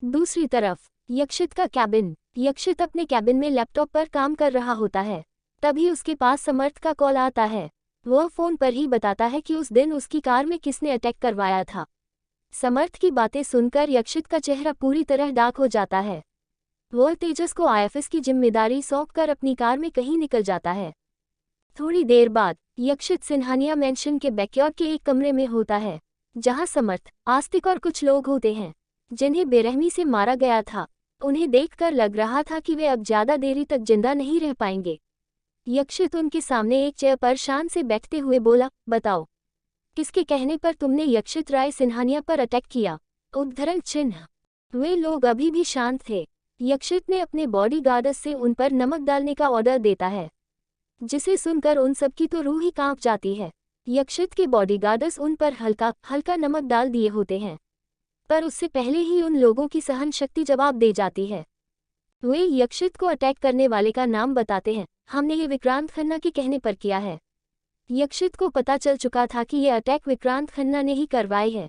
दूसरी तरफ यक्षित का कैबिन। यक्षित अपने कैबिन में लैपटॉप पर काम कर रहा होता है। तभी उसके पास समर्थ का कॉल आता है। वह फोन पर ही बताता है कि उस दिन उसकी कार में किसने अटैक करवाया था। समर्थ की बातें सुनकर यक्षित का चेहरा पूरी तरह डार्क हो जाता है। वह तेजस को आईएफएस की जिम्मेदारी सौंपकर अपनी कार में कहीं निकल जाता है। थोड़ी देर बाद यक्षित सिन्हानिया मेंशन के बैकयार्ड के एक कमरे में होता है, जहां समर्थ, आस्तिक और कुछ लोग होते हैं जिन्हें बेरहमी से मारा गया था। उन्हें देखकर लग रहा था कि वे अब ज्यादा देरी तक जिंदा नहीं रह पाएंगे। यक्षित उनके सामने एक चेयर पर शान से बैठते हुए बोला, बताओ, किसके कहने पर तुमने यक्षित राय सिन्हानिया पर अटैक किया? उद्धरण चिन्ह। वे लोग अभी भी शांत थे। यक्षित ने अपने बॉडीगार्ड्स से उन पर नमक डालने का ऑर्डर देता है, जिसे सुनकर उन सबकी तो रूह ही कांप जाती है। यक्षित के बॉडीगार्ड्स उन पर हल्का हल्का नमक डाल दिए होते हैं, पर उससे पहले ही उन लोगों की सहन शक्ति जवाब दे जाती है। वे यक्षित को अटैक करने वाले का नाम बताते हैं। हमने ये विक्रांत खन्ना के कहने पर किया है। यक्षित को पता चल चुका था कि यह अटैक विक्रांत खन्ना ने ही करवाई है,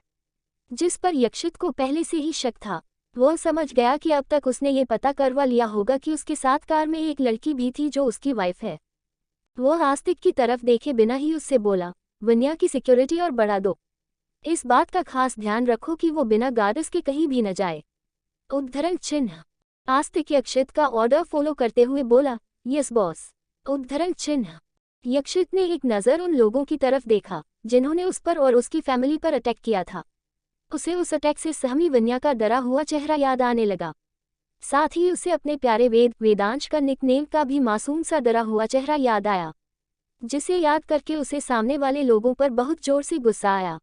जिस पर यक्षित को पहले से ही शक था। वह समझ गया कि अब तक उसने ये पता करवा लिया होगा कि उसके साथ कार में एक लड़की भी थी जो उसकी वाइफ है। वह आस्तिक की तरफ देखे बिना ही उससे बोला, वन्या की सिक्योरिटी और बढ़ा दो। इस बात का खास ध्यान रखो कि वो बिना गार्ड्स के कहीं भी न जाए। उद्धरण चिन्ह। आस्तिक यक्षित का ऑर्डर फॉलो करते हुए बोला, यस बॉस। उद्धरण चिन्ह। यक्षित ने एक नज़र उन लोगों की तरफ देखा जिन्होंने उस पर और उसकी फैमिली पर अटैक किया था। उसे उस अटैक से सहमी वन्या का डरा हुआ चेहरा याद आने लगा। साथ ही उसे अपने प्यारे वेदांश का निकनेम का भी मासूम सा डरा हुआ चेहरा याद आया, जिसे याद करके उसे सामने वाले लोगों पर बहुत जोर से गुस्सा आया।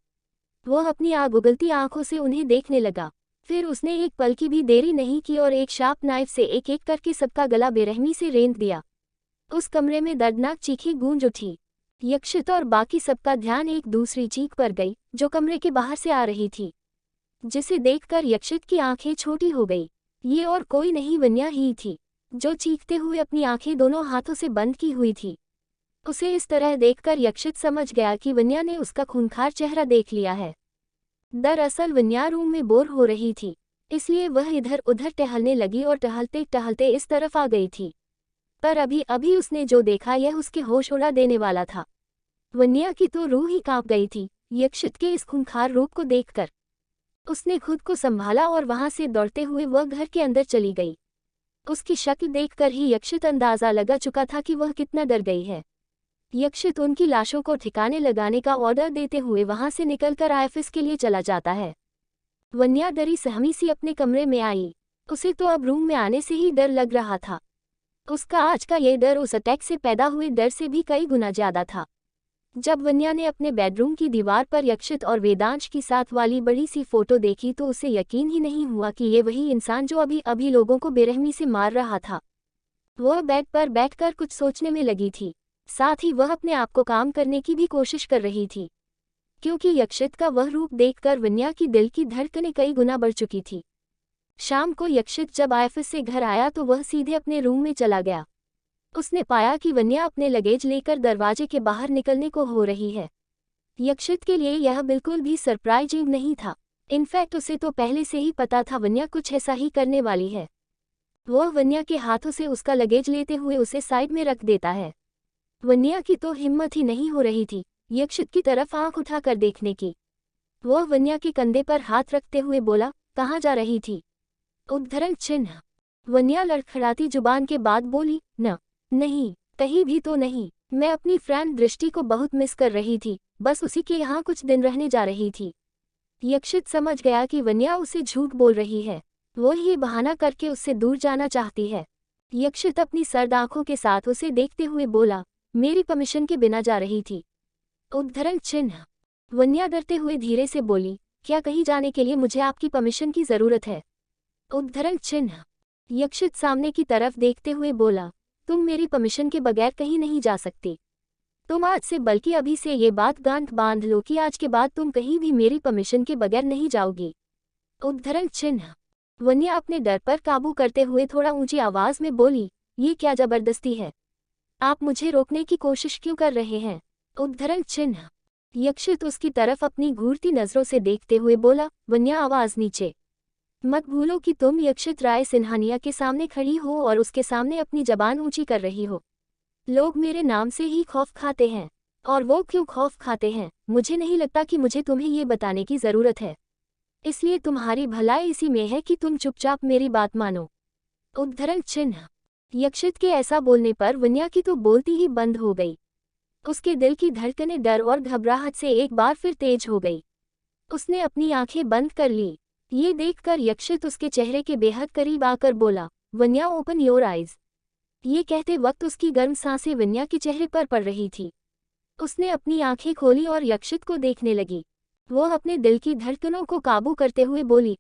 वह अपनी आग उगलती आंखों से उन्हें देखने लगा। फिर उसने एक पल की भी देरी नहीं की और एक शार्प नाइफ से एक एक करके सबका गला बेरहमी से रेंत दिया। उस कमरे में दर्दनाक चीखें गूंज उठी। यक्षित और बाकी सबका ध्यान एक दूसरी चीख पर गई जो कमरे के बाहर से आ रही थी, जिसे देखकर यक्षित की आंखें छोटी हो गई। ये और कोई नहीं वन्या ही थी, जो चीखते हुए अपनी आंखें दोनों हाथों से बंद की हुई थी। उसे इस तरह देखकर यक्षित समझ गया कि वन्या ने उसका खूंखार चेहरा देख लिया है। दरअसल वन्या रूम में बोर हो रही थी, इसलिए वह इधर उधर टहलने लगी और टहलते टहलते इस तरफ आ गई थी। पर अभी अभी उसने जो देखा यह उसके होश उड़ा देने वाला था। वन्या की तो रूह ही कांप गई थी यक्षित के इस खूंखार रूप को देखकर। उसने खुद को संभाला और वहां से दौड़ते हुए वह घर के अंदर चली गई। उसकी शक्ल देखकर ही यक्षित अंदाजा लगा चुका था कि वह कितना डर गई है। यक्षित उनकी लाशों को ठिकाने लगाने का ऑर्डर देते हुए वहां से निकलकर आईएफएस के लिए चला जाता है। वन्या डरी सहमी सी अपने कमरे में आई। उसे तो अब रूम में आने से ही डर लग रहा था। उसका आज का ये डर उस अटैक से पैदा हुए डर से भी कई गुना ज्यादा था। जब वन्या ने अपने बेडरूम की दीवार पर यक्षित और वेदांश की साथ वाली बड़ी सी फोटो देखी तो उसे यकीन ही नहीं हुआ कि ये वही इंसान जो अभी अभी लोगों को बेरहमी से मार रहा था। वह बेड पर बैठकर कुछ सोचने में लगी थी, साथ ही वह अपने आप को काम करने की भी कोशिश कर रही थी, क्योंकि यक्षित का वह रूप देखकर वन्या की दिल की धड़कनें कई गुना बढ़ चुकी थी। शाम को यक्षित जब आईएफएस से घर आया तो वह सीधे अपने रूम में चला गया। उसने पाया कि वन्या अपने लगेज लेकर दरवाजे के बाहर निकलने को हो रही है। यक्षित के लिए यह बिल्कुल भी सरप्राइजिंग नहीं था। इनफैक्ट उसे तो पहले से ही पता था वन्या कुछ ऐसा ही करने वाली है। वह वन्या के हाथों से उसका लगेज लेते हुए उसे साइड में रख देता है। वन्या की तो हिम्मत ही नहीं हो रही थी यक्षित की तरफ आंख उठाकर देखने की। वह वन्या के कंधे पर हाथ रखते हुए बोला, कहाँ जा रही थी? उद्धरण चिन्ह। वन्या लड़खड़ाती जुबान के बाद बोली, नहीं, कहीं भी तो नहीं। मैं अपनी फ्रेंड दृष्टि को बहुत मिस कर रही थी, बस उसी के यहाँ कुछ दिन रहने जा रही थी। यक्षित समझ गया कि वन्या उसे झूठ बोल रही है। वो ये बहाना करके उससे दूर जाना चाहती है। यक्षित अपनी सर्द आंखों के साथ उसे देखते हुए बोला, मेरी परमिशन के बिना जा रही थी। उद्धरण चिन्ह। वन्या डरते हुए धीरे से बोली, क्या कहीं जाने के लिए मुझे आपकी परमिशन की जरूरत है? उद्धरण चिन्ह। यक्षित सामने की तरफ देखते हुए बोला, तुम मेरी परमिशन के बगैर कहीं नहीं जा सकती। तुम आज से बल्कि अभी से ये बात गांठ बांध लो कि आज के बाद तुम कहीं भी मेरी परमिशन के बगैर नहीं जाओगी। उद्धरण चिन्ह। वन्या अपने डर पर काबू करते हुए थोड़ा ऊंची आवाज में बोली, ये क्या जबरदस्ती है? आप मुझे रोकने की कोशिश क्यों कर रहे हैं? उद्धरण चिन्ह। यक्षित उसकी तरफ अपनी घूरती नजरों से देखते हुए बोला, वन्या आवाज नीचे मत भूलो कि तुम यक्षित राय सिन्हानिया के सामने खड़ी हो और उसके सामने अपनी जबान ऊंची कर रही हो। लोग मेरे नाम से ही खौफ खाते हैं। और वो क्यों खौफ खाते हैं मुझे नहीं लगता कि मुझे तुम्हें ये बताने की ज़रूरत है। इसलिए तुम्हारी भलाई इसी में है कि तुम चुपचाप मेरी बात मानो। उद्धरण चिन्ह। यक्षित के ऐसा बोलने पर वन्या की तो बोलती ही बंद हो गई। उसके दिल की धड़कनें डर और घबराहट से एक बार फिर तेज हो गई। उसने अपनी आंखें बंद कर ली। ये देखकर यक्षित उसके चेहरे के बेहद करीब आकर बोला, वन्या ओपन योर आइज। ये कहते वक्त उसकी गर्म सांसें वन्या के चेहरे पर पड़ रही थी। उसने अपनी आंखें खोली और यक्षित को देखने लगी। वो अपने दिल की धड़कनों को काबू करते हुए बोली,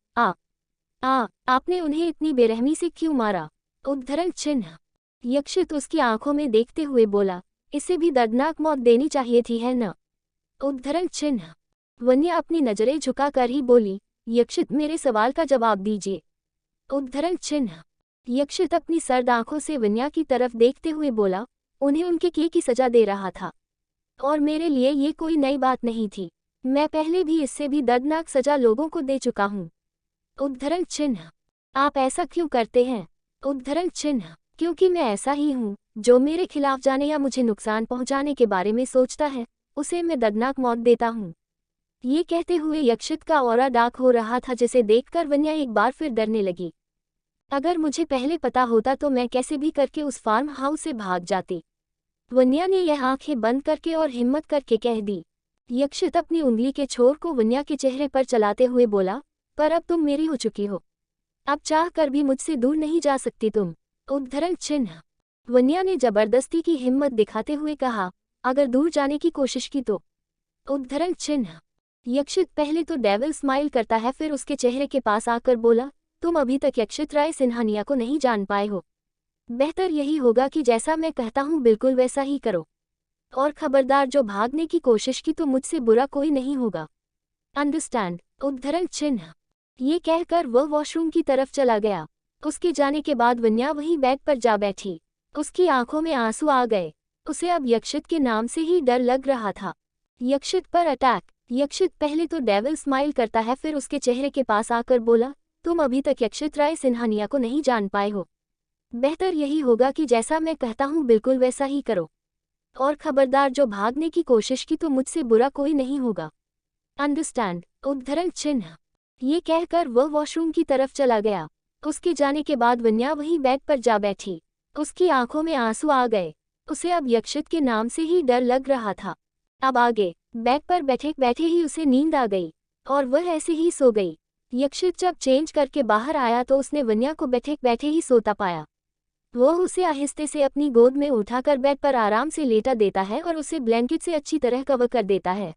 आपने उन्हें इतनी बेरहमी से क्यों मारा? उद्धरण चिन्ह। यक्षित उसकी आंखों में देखते हुए बोला, इसे भी दर्दनाक मौत देनी चाहिए थी, है न? उद्धरण चिन्ह। वन्या अपनी नजरें झुकाकर ही बोली, यक्षित मेरे सवाल का जवाब दीजिए। उद्धरण चिन्ह। यक्षित अपनी सर्द आंखों से वन्या की तरफ देखते हुए बोला, उन्हें उनके किए की सजा दे रहा था, और मेरे लिए ये कोई नई बात नहीं थी। मैं पहले भी इससे भी दर्दनाक सजा लोगों को दे चुका हूँ। उद्धरण चिन्ह। आप ऐसा क्यों करते हैं? उद्धरण चिन्ह। क्योंकि मैं ऐसा ही हूँ, जो मेरे खिलाफ जाने या मुझे नुकसान पहुँचाने के बारे में सोचता है, उसे मैं दर्दनाक मौत देता हूँ। ये कहते हुए यक्षित का ऑरा डार्क हो रहा था, जिसे देखकर वन्या एक बार फिर डरने लगी। अगर मुझे पहले पता होता तो मैं कैसे भी करके उस फार्म हाउस से भाग जाती। वन्या ने यह आंखें बंद करके और हिम्मत करके कह दी। यक्षित अपनी उंगली के छोर को वन्या के चेहरे पर चलाते हुए बोला, पर अब तुम मेरी हो चुकी हो। अब चाह कर भी मुझसे दूर नहीं जा सकती तुम। उद्धरण चिन्ह। वन्या ने जबरदस्ती की हिम्मत दिखाते हुए कहा, अगर दूर जाने की कोशिश की तो? उद्धरण चिन्ह। यक्षित पहले तो डेविल स्माइल करता है, फिर उसके चेहरे के पास आकर बोला, तुम अभी तक यक्षित राय सिन्हानिया को नहीं जान पाए हो। बेहतर यही होगा कि जैसा मैं कहता हूँ बिल्कुल वैसा ही करो, और खबरदार जो भागने की कोशिश की तो मुझसे बुरा कोई नहीं होगा। अंडरस्टैंड? उद्धरण चिन्ह। ये कहकर वह वॉशरूम की तरफ चला गया। उसके जाने के बाद वन्या वहीं बेड पर जा बैठी। उसकी आंखों में आंसू आ गए। उसे अब यक्षित के नाम से ही डर लग रहा था। यक्षित पर अटैक। यक्षित पहले तो डेविल स्माइल करता है, फिर उसके चेहरे के पास आकर बोला, तुम अभी तक यक्षित राय सिन्हानिया को नहीं जान पाए हो। बेहतर यही होगा कि जैसा मैं कहता हूँ बिल्कुल वैसा ही करो, और खबरदार जो भागने की कोशिश की तो मुझसे बुरा कोई नहीं होगा। अंडरस्टैंड? उद्धरण चिन्ह। ये कहकर वह वॉशरूम की तरफ चला गया। उसके जाने के बाद वन्या वहीं बेड पर जा बैठी। उसकी आंखों में आंसू आ गए। उसे अब यक्षित के नाम से ही डर लग रहा था। अब आगे बेड पर बैठे बैठे ही उसे नींद आ गई, और वह ऐसे ही सो गई। यक्षित जब चेंज करके बाहर आया तो उसने वन्या को बैठे बैठे ही सोता पाया। वह उसे आहिस्ते से अपनी गोद में उठाकर बेड पर आराम से लेटा देता है और उसे ब्लैंकेट से अच्छी तरह कवर कर देता है।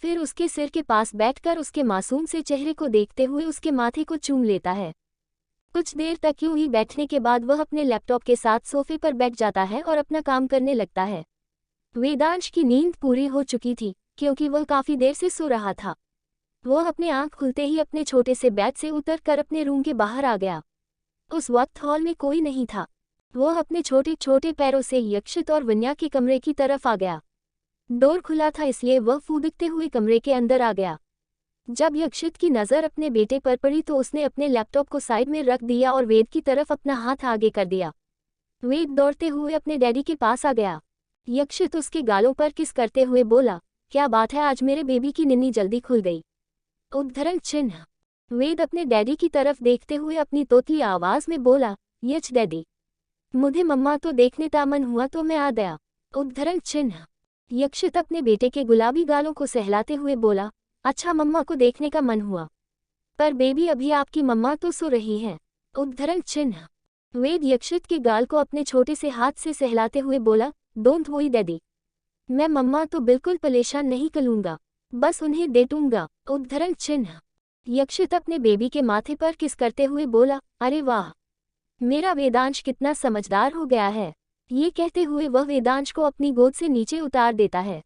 फिर उसके सिर के पास बैठकर उसके मासूम से चेहरे को देखते हुए उसके माथे को चूम लेता है। कुछ देर तक यूं ही बैठने के बाद वह अपने लैपटॉप के साथ सोफे पर बैठ जाता है और अपना काम करने लगता है। वेदांश की नींद पूरी हो चुकी थी, क्योंकि वह काफी देर से सो रहा था। वह अपने आंख खुलते ही अपने छोटे से बेड से उतरकर अपने रूम के बाहर आ गया। उस वक्त हॉल में कोई नहीं था। वह अपने छोटे छोटे पैरों से यक्षित और वन्या के कमरे की तरफ आ गया। डोर खुला था, इसलिए वह फूदकते हुए कमरे के अंदर आ गया। जब यक्षित की नज़र अपने बेटे पर पड़ी तो उसने अपने लैपटॉप को साइड में रख दिया और वेद की तरफ अपना हाथ आगे कर दिया। वेद दौड़ते हुए अपने डैडी के पास आ गया। यक्षित उसके गालों पर किस करते हुए बोला, क्या बात है, आज मेरे बेबी की निन्नी जल्दी खुल गई। उद्धरण चिन्ह। वेद अपने डैडी की तरफ देखते हुए अपनी तोतली आवाज में बोला, यच डैडी, मुझे मम्मा तो देखने का मन हुआ तो मैं आ गया। उद्धरण चिन्ह। यक्षित अपने बेटे के गुलाबी गालों को सहलाते हुए बोला, अच्छा मम्मा को देखने का मन हुआ, पर बेबी अभी आपकी मम्मा तो सो रही हैं। उद्धरण चिन्ह। वेद यक्षित के गाल को अपने छोटे से हाथ से सहलाते हुए बोला, डोंट वरी डैडी, मैं मम्मा तो बिल्कुल परेशान नहीं करूंगा, बस उन्हें दे दूंगा। उद्धरण चिन्ह। यक्षित अपने बेबी के माथे पर किस करते हुए बोला, अरे वाह, मेरा वेदांश कितना समझदार हो गया है। ये कहते हुए वह वेदांश को अपनी गोद से नीचे उतार देता है।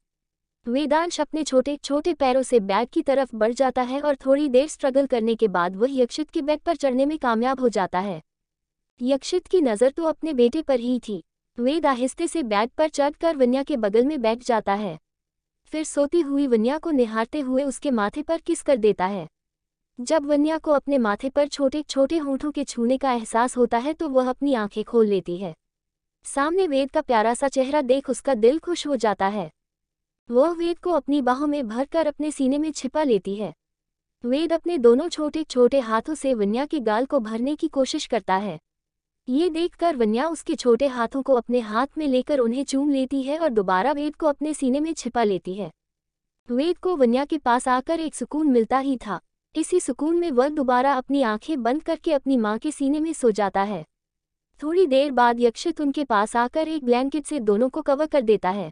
वेदांश अपने छोटे छोटे पैरों से बैग की तरफ बढ़ जाता है और थोड़ी देर स्ट्रगल करने के बाद वह यक्षित के बेड पर चढ़ने में कामयाब हो जाता है। यक्षित की नज़र तो अपने बेटे पर ही थी। वेद आहिस्ते से बेड पर चढ़कर वन्या के बगल में बैठ जाता है। फिर सोती हुई वन्या को निहारते हुए उसके माथे पर किस कर देता है। जब वन्या को अपने माथे पर छोटे छोटे होंठों के छूने का एहसास होता है तो वह अपनी आंखें खोल लेती है। सामने वेद का प्यारा सा चेहरा देख उसका दिल खुश हो जाता है। वह वेद को अपनी बाहों में भरकर अपने सीने में छिपा लेती है। वेद अपने दोनों छोटे छोटे हाथों से वन्या के गाल को भरने की कोशिश करता है। ये देखकर वन्या उसके छोटे हाथों को अपने हाथ में लेकर उन्हें चूम लेती है और दोबारा वेद को अपने सीने में छिपा लेती है। वेद को वन्या के पास आकर एक सुकून मिलता ही था। इसी सुकून में वह दोबारा अपनी आंखें बंद करके अपनी मां के सीने में सो जाता है। थोड़ी देर बाद यक्षित उनके पास आकर एक ब्लैंकेट से दोनों को कवर कर देता है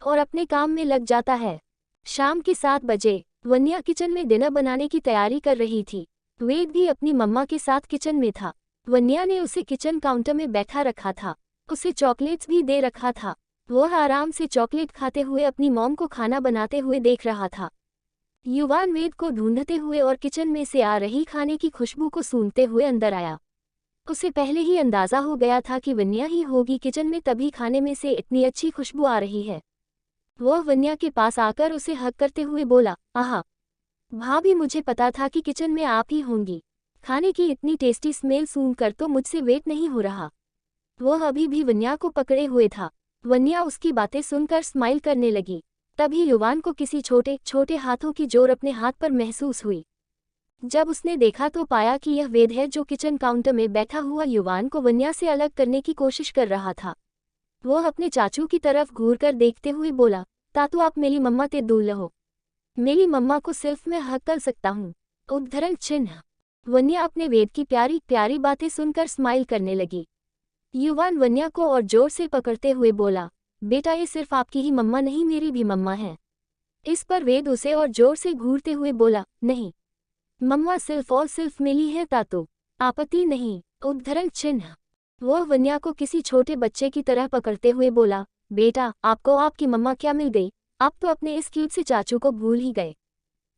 और अपने काम में लग जाता है। शाम के 7 बजे वन्या किचन में डिनर बनाने की तैयारी कर रही थी। वेद भी अपनी मम्मा के साथ किचन में था। वन्या ने उसे किचन काउंटर में बैठा रखा था। उसे चॉकलेट्स भी दे रखा था। वह आराम से चॉकलेट खाते हुए अपनी मॉम को खाना बनाते हुए देख रहा था। युवान वेद को ढूंढते हुए और किचन में से आ रही खाने की खुशबू को सूंघते हुए अंदर आया। उसे पहले ही अंदाजा हो गया था कि वन्या ही होगी किचन में, तभी खाने में से इतनी अच्छी खुशबू आ रही है। वह वन्या के पास आकर उसे हग करते हुए बोला, आहा भाभी, मुझे पता था कि किचन में आप ही होंगी। खाने की इतनी टेस्टी स्मेल सूंघकर तो मुझसे वेट नहीं हो रहा। वह अभी भी वन्या को पकड़े हुए था। वन्या उसकी बातें सुनकर स्माइल करने लगी। तभी युवान को किसी छोटे छोटे हाथों की जोर अपने हाथ पर महसूस हुई। जब उसने देखा तो पाया कि यह वेद है जो किचन काउंटर में बैठा हुआ युवान को वन्या से अलग करने की कोशिश कर रहा था। वह अपने चाचू की तरफ घूरकर देखते हुए बोला, तातू आप मेरी मम्मा ते दूर रहो। मेरी मम्मा को सिर्फ मैं हक कर सकता हूँ। उद्धरण चिन्ह। वन्या अपने वेद की प्यारी प्यारी बातें सुनकर स्माइल करने लगी। युवान वन्या को और जोर से पकड़ते हुए बोला, बेटा ये सिर्फ आपकी ही मम्मा नहीं, मेरी भी मम्मा है। इस पर वेद उसे और जोर से घूरते हुए बोला, नहीं, मम्मा सिर्फ और सिर्फ मेरी है तातो, आपत्ति नहीं। उद्धरण चिन्ह। वह वन्या को किसी छोटे बच्चे की तरह पकड़ते हुए बोला, बेटा आपको आपकी मम्मा क्या मिल गई? आप तो अपने इस क्यूट से चाचू को भूल ही गए।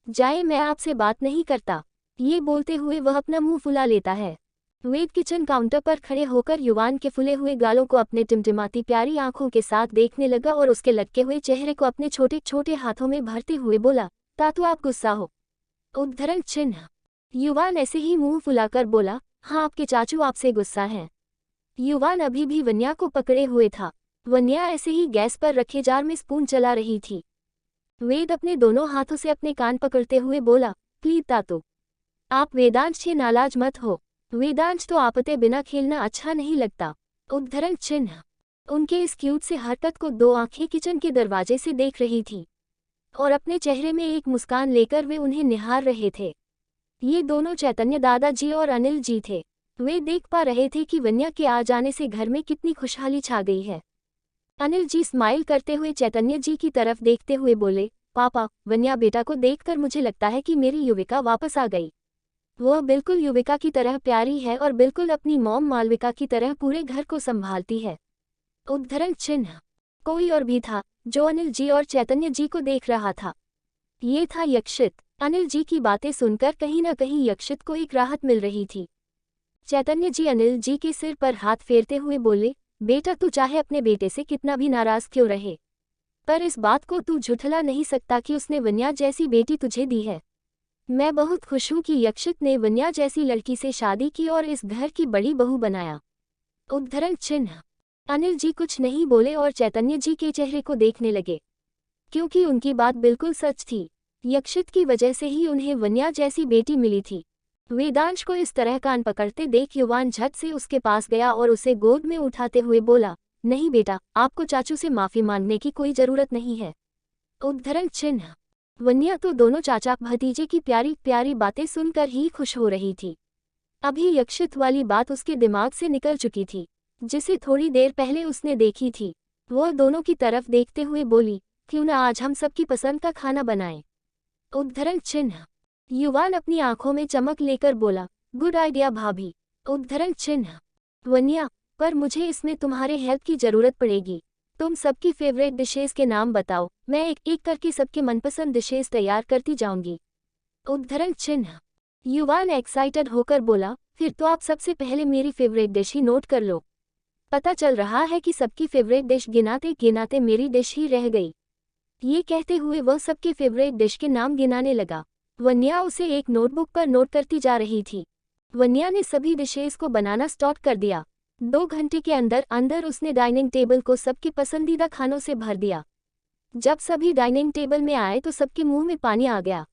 जाए, मैं आपसे बात नहीं करता। ये बोलते हुए वह अपना मुंह फुला लेता है। वेद किचन काउंटर पर खड़े होकर युवान के फुले हुए गालों को अपने टिमटिमाती प्यारी आंखों के साथ देखने लगा और उसके लटके हुए चेहरे को अपने छोटे छोटे हाथों में भरते हुए बोला, तातू आप गुस्सा हो? उद्धरण चिन्ह। युवान ऐसे ही मुंह फुलाकर बोला, हाँ आपके चाचू आपसे गुस्सा हैं। युवान अभी भी वन्या को पकड़े हुए था। वन्या ऐसे ही गैस पर रखे जार में स्पून चला रही थी। वेद अपने दोनों हाथों से अपने कान पकड़ते हुए बोला, प्लीज तातो, आप वेदांश से नाराज मत हो। वेदांश तो आपते बिना खेलना अच्छा नहीं लगता। उद्धरण चिन्ह। उनके इस क्यूट से हरकत को दो आंखें किचन के दरवाजे से देख रही थी और अपने चेहरे में एक मुस्कान लेकर वे उन्हें निहार रहे थे। ये दोनों चैतन्य दादाजी और अनिल जी थे। वे देख पा रहे थे कि वन्या के आ जाने से घर में कितनी खुशहाली छा गई है। अनिल जी स्माइल करते हुए चैतन्य जी की तरफ देखते हुए बोले, पापा, वन्या बेटा को देखकर मुझे लगता है कि मेरी युविका वापस आ गई। वह बिल्कुल युविका की तरह प्यारी है और बिल्कुल अपनी मॉम मालविका की तरह पूरे घर को संभालती है। उद्धरण चिन्ह। कोई और भी था जो अनिल जी और चैतन्य जी को देख रहा था। ये था यक्षित। अनिल जी की बातें सुनकर कहीं न कहीं यक्षित को एक राहत मिल रही थी। चैतन्य जी अनिल जी के सिर पर हाथ फेरते हुए बोले, बेटा तू चाहे अपने बेटे से कितना भी नाराज क्यों रहे, पर इस बात को तू झुठला नहीं सकता कि उसने वन्या जैसी बेटी तुझे दी है। मैं बहुत खुश हूँ कि यक्षित ने वन्या जैसी लड़की से शादी की और इस घर की बड़ी बहू बनाया। उद्धरण चिन्ह। अनिल जी कुछ नहीं बोले और चैतन्य जी के चेहरे को देखने लगे, क्योंकि उनकी बात बिल्कुल सच थी। यक्षित की वजह से ही उन्हें वन्या जैसी बेटी मिली थी। वेदांश को इस तरह कान पकड़ते देख युवान झट से उसके पास गया और उसे गोद में उठाते हुए बोला, नहीं बेटा, आपको चाचू से माफी मांगने की कोई जरूरत नहीं है। उद्धरण चिन्ह। वन्या तो दोनों चाचा भतीजे की प्यारी प्यारी बातें सुनकर ही खुश हो रही थी। अभी यक्षित वाली बात उसके दिमाग से निकल चुकी थी, जिसे थोड़ी देर पहले उसने देखी थी। वह दोनों की तरफ देखते हुए बोली, क्यों ना आज हम सबकी पसंद का खाना बनाएं। उद्धरण चिन्ह। युवान अपनी आंखों में चमक लेकर बोला, गुड आइडिया भाभी। उद्धरण चिन्ह। वन्या, पर मुझे इसमें तुम्हारे हेल्प की जरूरत पड़ेगी। तुम सबकी फेवरेट डिशेस के नाम बताओ, मैं एक एक करके सबके मनपसंद डिशेस तैयार करती जाऊंगी। उद्धरण चिन्ह। युवान एक्साइटेड होकर बोला, फिर तो आप सबसे पहले मेरी फेवरेट डिश ही नोट कर लो। पता चल रहा है कि सबकी फेवरेट डिश गिनाते गिनाते मेरी डिश ही रह गई। ये कहते हुए वह सबके फेवरेट डिश के नाम गिनाने लगा। वन्या उसे एक नोटबुक पर नोट करती जा रही थी। वन्या ने सभी डिशेस को बनाना स्टार्ट कर दिया। 2 घंटे के अंदर अंदर उसने डाइनिंग टेबल को सबके पसंदीदा खानों से भर दिया। जब सभी डाइनिंग टेबल में आए तो सबके मुंह में पानी आ गया।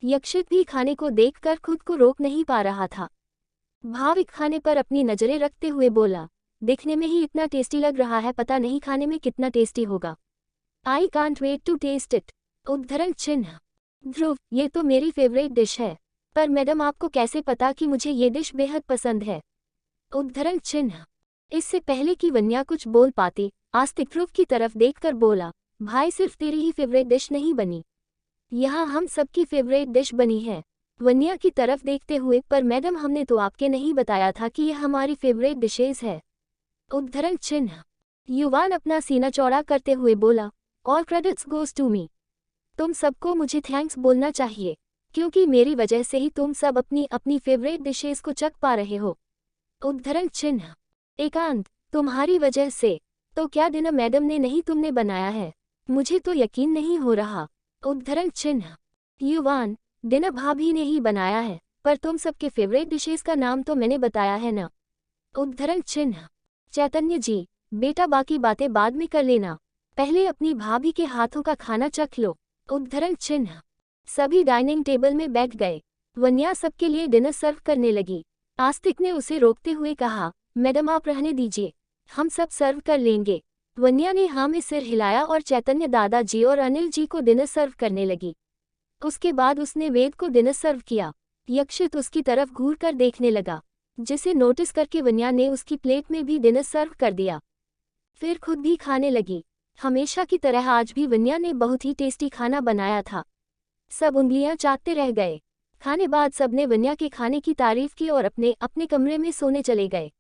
यक्षित भी खाने को देखकर खुद को रोक नहीं पा रहा था। भाविक खाने पर अपनी नजरें रखते हुए बोला, देखने में ही इतना टेस्टी लग रहा है, पता नहीं खाने में कितना टेस्टी होगा। I can't wait to taste it. उद्धरण चिन्ह। ध्रुव, ये तो मेरी फेवरेट डिश है, पर मैडम आपको कैसे पता कि मुझे ये डिश बेहद पसंद है। उद्धरण चिन्ह। इससे पहले कि वन्या कुछ बोल पाती, आस्तिक ध्रुव की तरफ देखकर बोला, भाई सिर्फ तेरी ही फेवरेट डिश नहीं बनी, यहाँ हम सबकी फेवरेट डिश बनी है। वन्या की तरफ देखते हुए, पर मैडम हमने तो आपके नहीं बताया था कि यह हमारी फेवरेट डिशेज है। उद्धरण चिन्ह। युवान अपना सीना चौड़ा करते हुए बोला, all credits goes to me. तुम सबको मुझे थैंक्स बोलना चाहिए, क्योंकि मेरी वजह से ही तुम सब अपनी अपनी फेवरेट डिशेज को चख पा रहे हो। उद्धरण चिन्ह। एकांत, तुम्हारी वजह से? तो क्या डिनर मैडम ने नहीं तुमने बनाया है? मुझे तो यकीन नहीं हो रहा। उद्धरण चिन्ह। युवान, डिनर भाभी ने ही बनाया है, पर तुम सबके फेवरेट डिशेज का नाम तो मैंने बताया है ना। उद्धरण चिन्ह। चैतन्य जी, बेटा बाकी बातें बाद में कर लेना, पहले अपनी भाभी के हाथों का खाना चख लो। उद्धरण चिन्ह। सभी डाइनिंग टेबल में बैठ गए। वन्या सबके लिए डिनर सर्व करने लगी। आस्तिक ने उसे रोकते हुए कहा, मैडम आप रहने दीजिए, हम सब सर्व कर लेंगे। वन्या ने हाँ में सिर हिलाया और चैतन्य दादाजी और अनिल जी को डिनर सर्व करने लगी। उसके बाद उसने वेद को डिनर सर्व किया। यक्षित उसकी तरफ घूर कर देखने लगा, जिसे नोटिस करके वन्या ने उसकी प्लेट में भी डिनर सर्व कर दिया। फिर खुद भी खाने लगी। हमेशा की तरह आज भी वन्या ने बहुत ही टेस्टी खाना बनाया था। सब उंगलियां चाटते रह गए। खाने बाद सबने वन्या के खाने की तारीफ की और अपने अपने कमरे में सोने चले गए।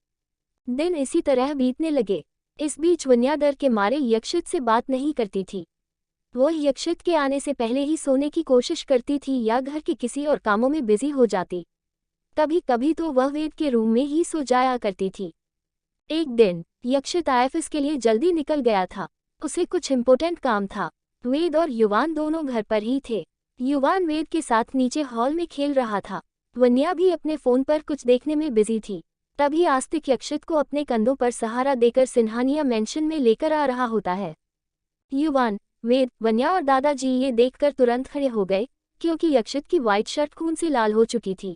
दिन इसी तरह बीतने लगे। इस बीच वन्या डर के मारे यक्षित से बात नहीं करती थी। वह यक्षित के आने से पहले ही सोने की कोशिश करती थी या घर के किसी और कामों में बिजी हो जाती। कभी कभी तो वह वेद के रूम में ही सो जाया करती थी। एक दिन यक्षित आईएफएस के लिए जल्दी निकल गया था। उसे कुछ इम्पोर्टेंट काम था। वेद और युवान दोनों घर पर ही थे। युवान वेद के साथ नीचे हॉल में खेल रहा था। वन्या भी अपने फोन पर कुछ देखने में बिजी थी। तभी आस्तिक यक्षित को अपने कंधों पर सहारा देकर सिन्हानिया मेंशन में लेकर आ रहा होता है। युवान, वेद, वन्या और दादाजी ये देखकर तुरंत खड़े हो गए, क्योंकि यक्षित की व्हाइट शर्ट खून से लाल हो चुकी थी।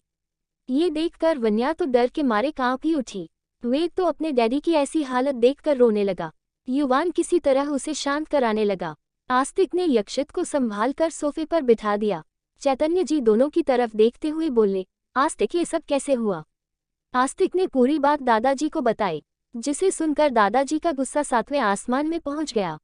ये देखकर वन्या तो डर के मारे कांप ही उठी। वेद तो अपने डैडी की ऐसी हालत देखकर रोने लगा। युवान किसी तरह उसे शांत कराने लगा। आस्तिक ने यक्षित को संभाल कर सोफे पर बिठा दिया। चैतन्य जी दोनों की तरफ देखते हुए बोले, आस्तिक ये सब कैसे हुआ? आस्तिक ने पूरी बात दादाजी को बताई, जिसे सुनकर दादाजी का गुस्सा सातवें आसमान में पहुंच गया।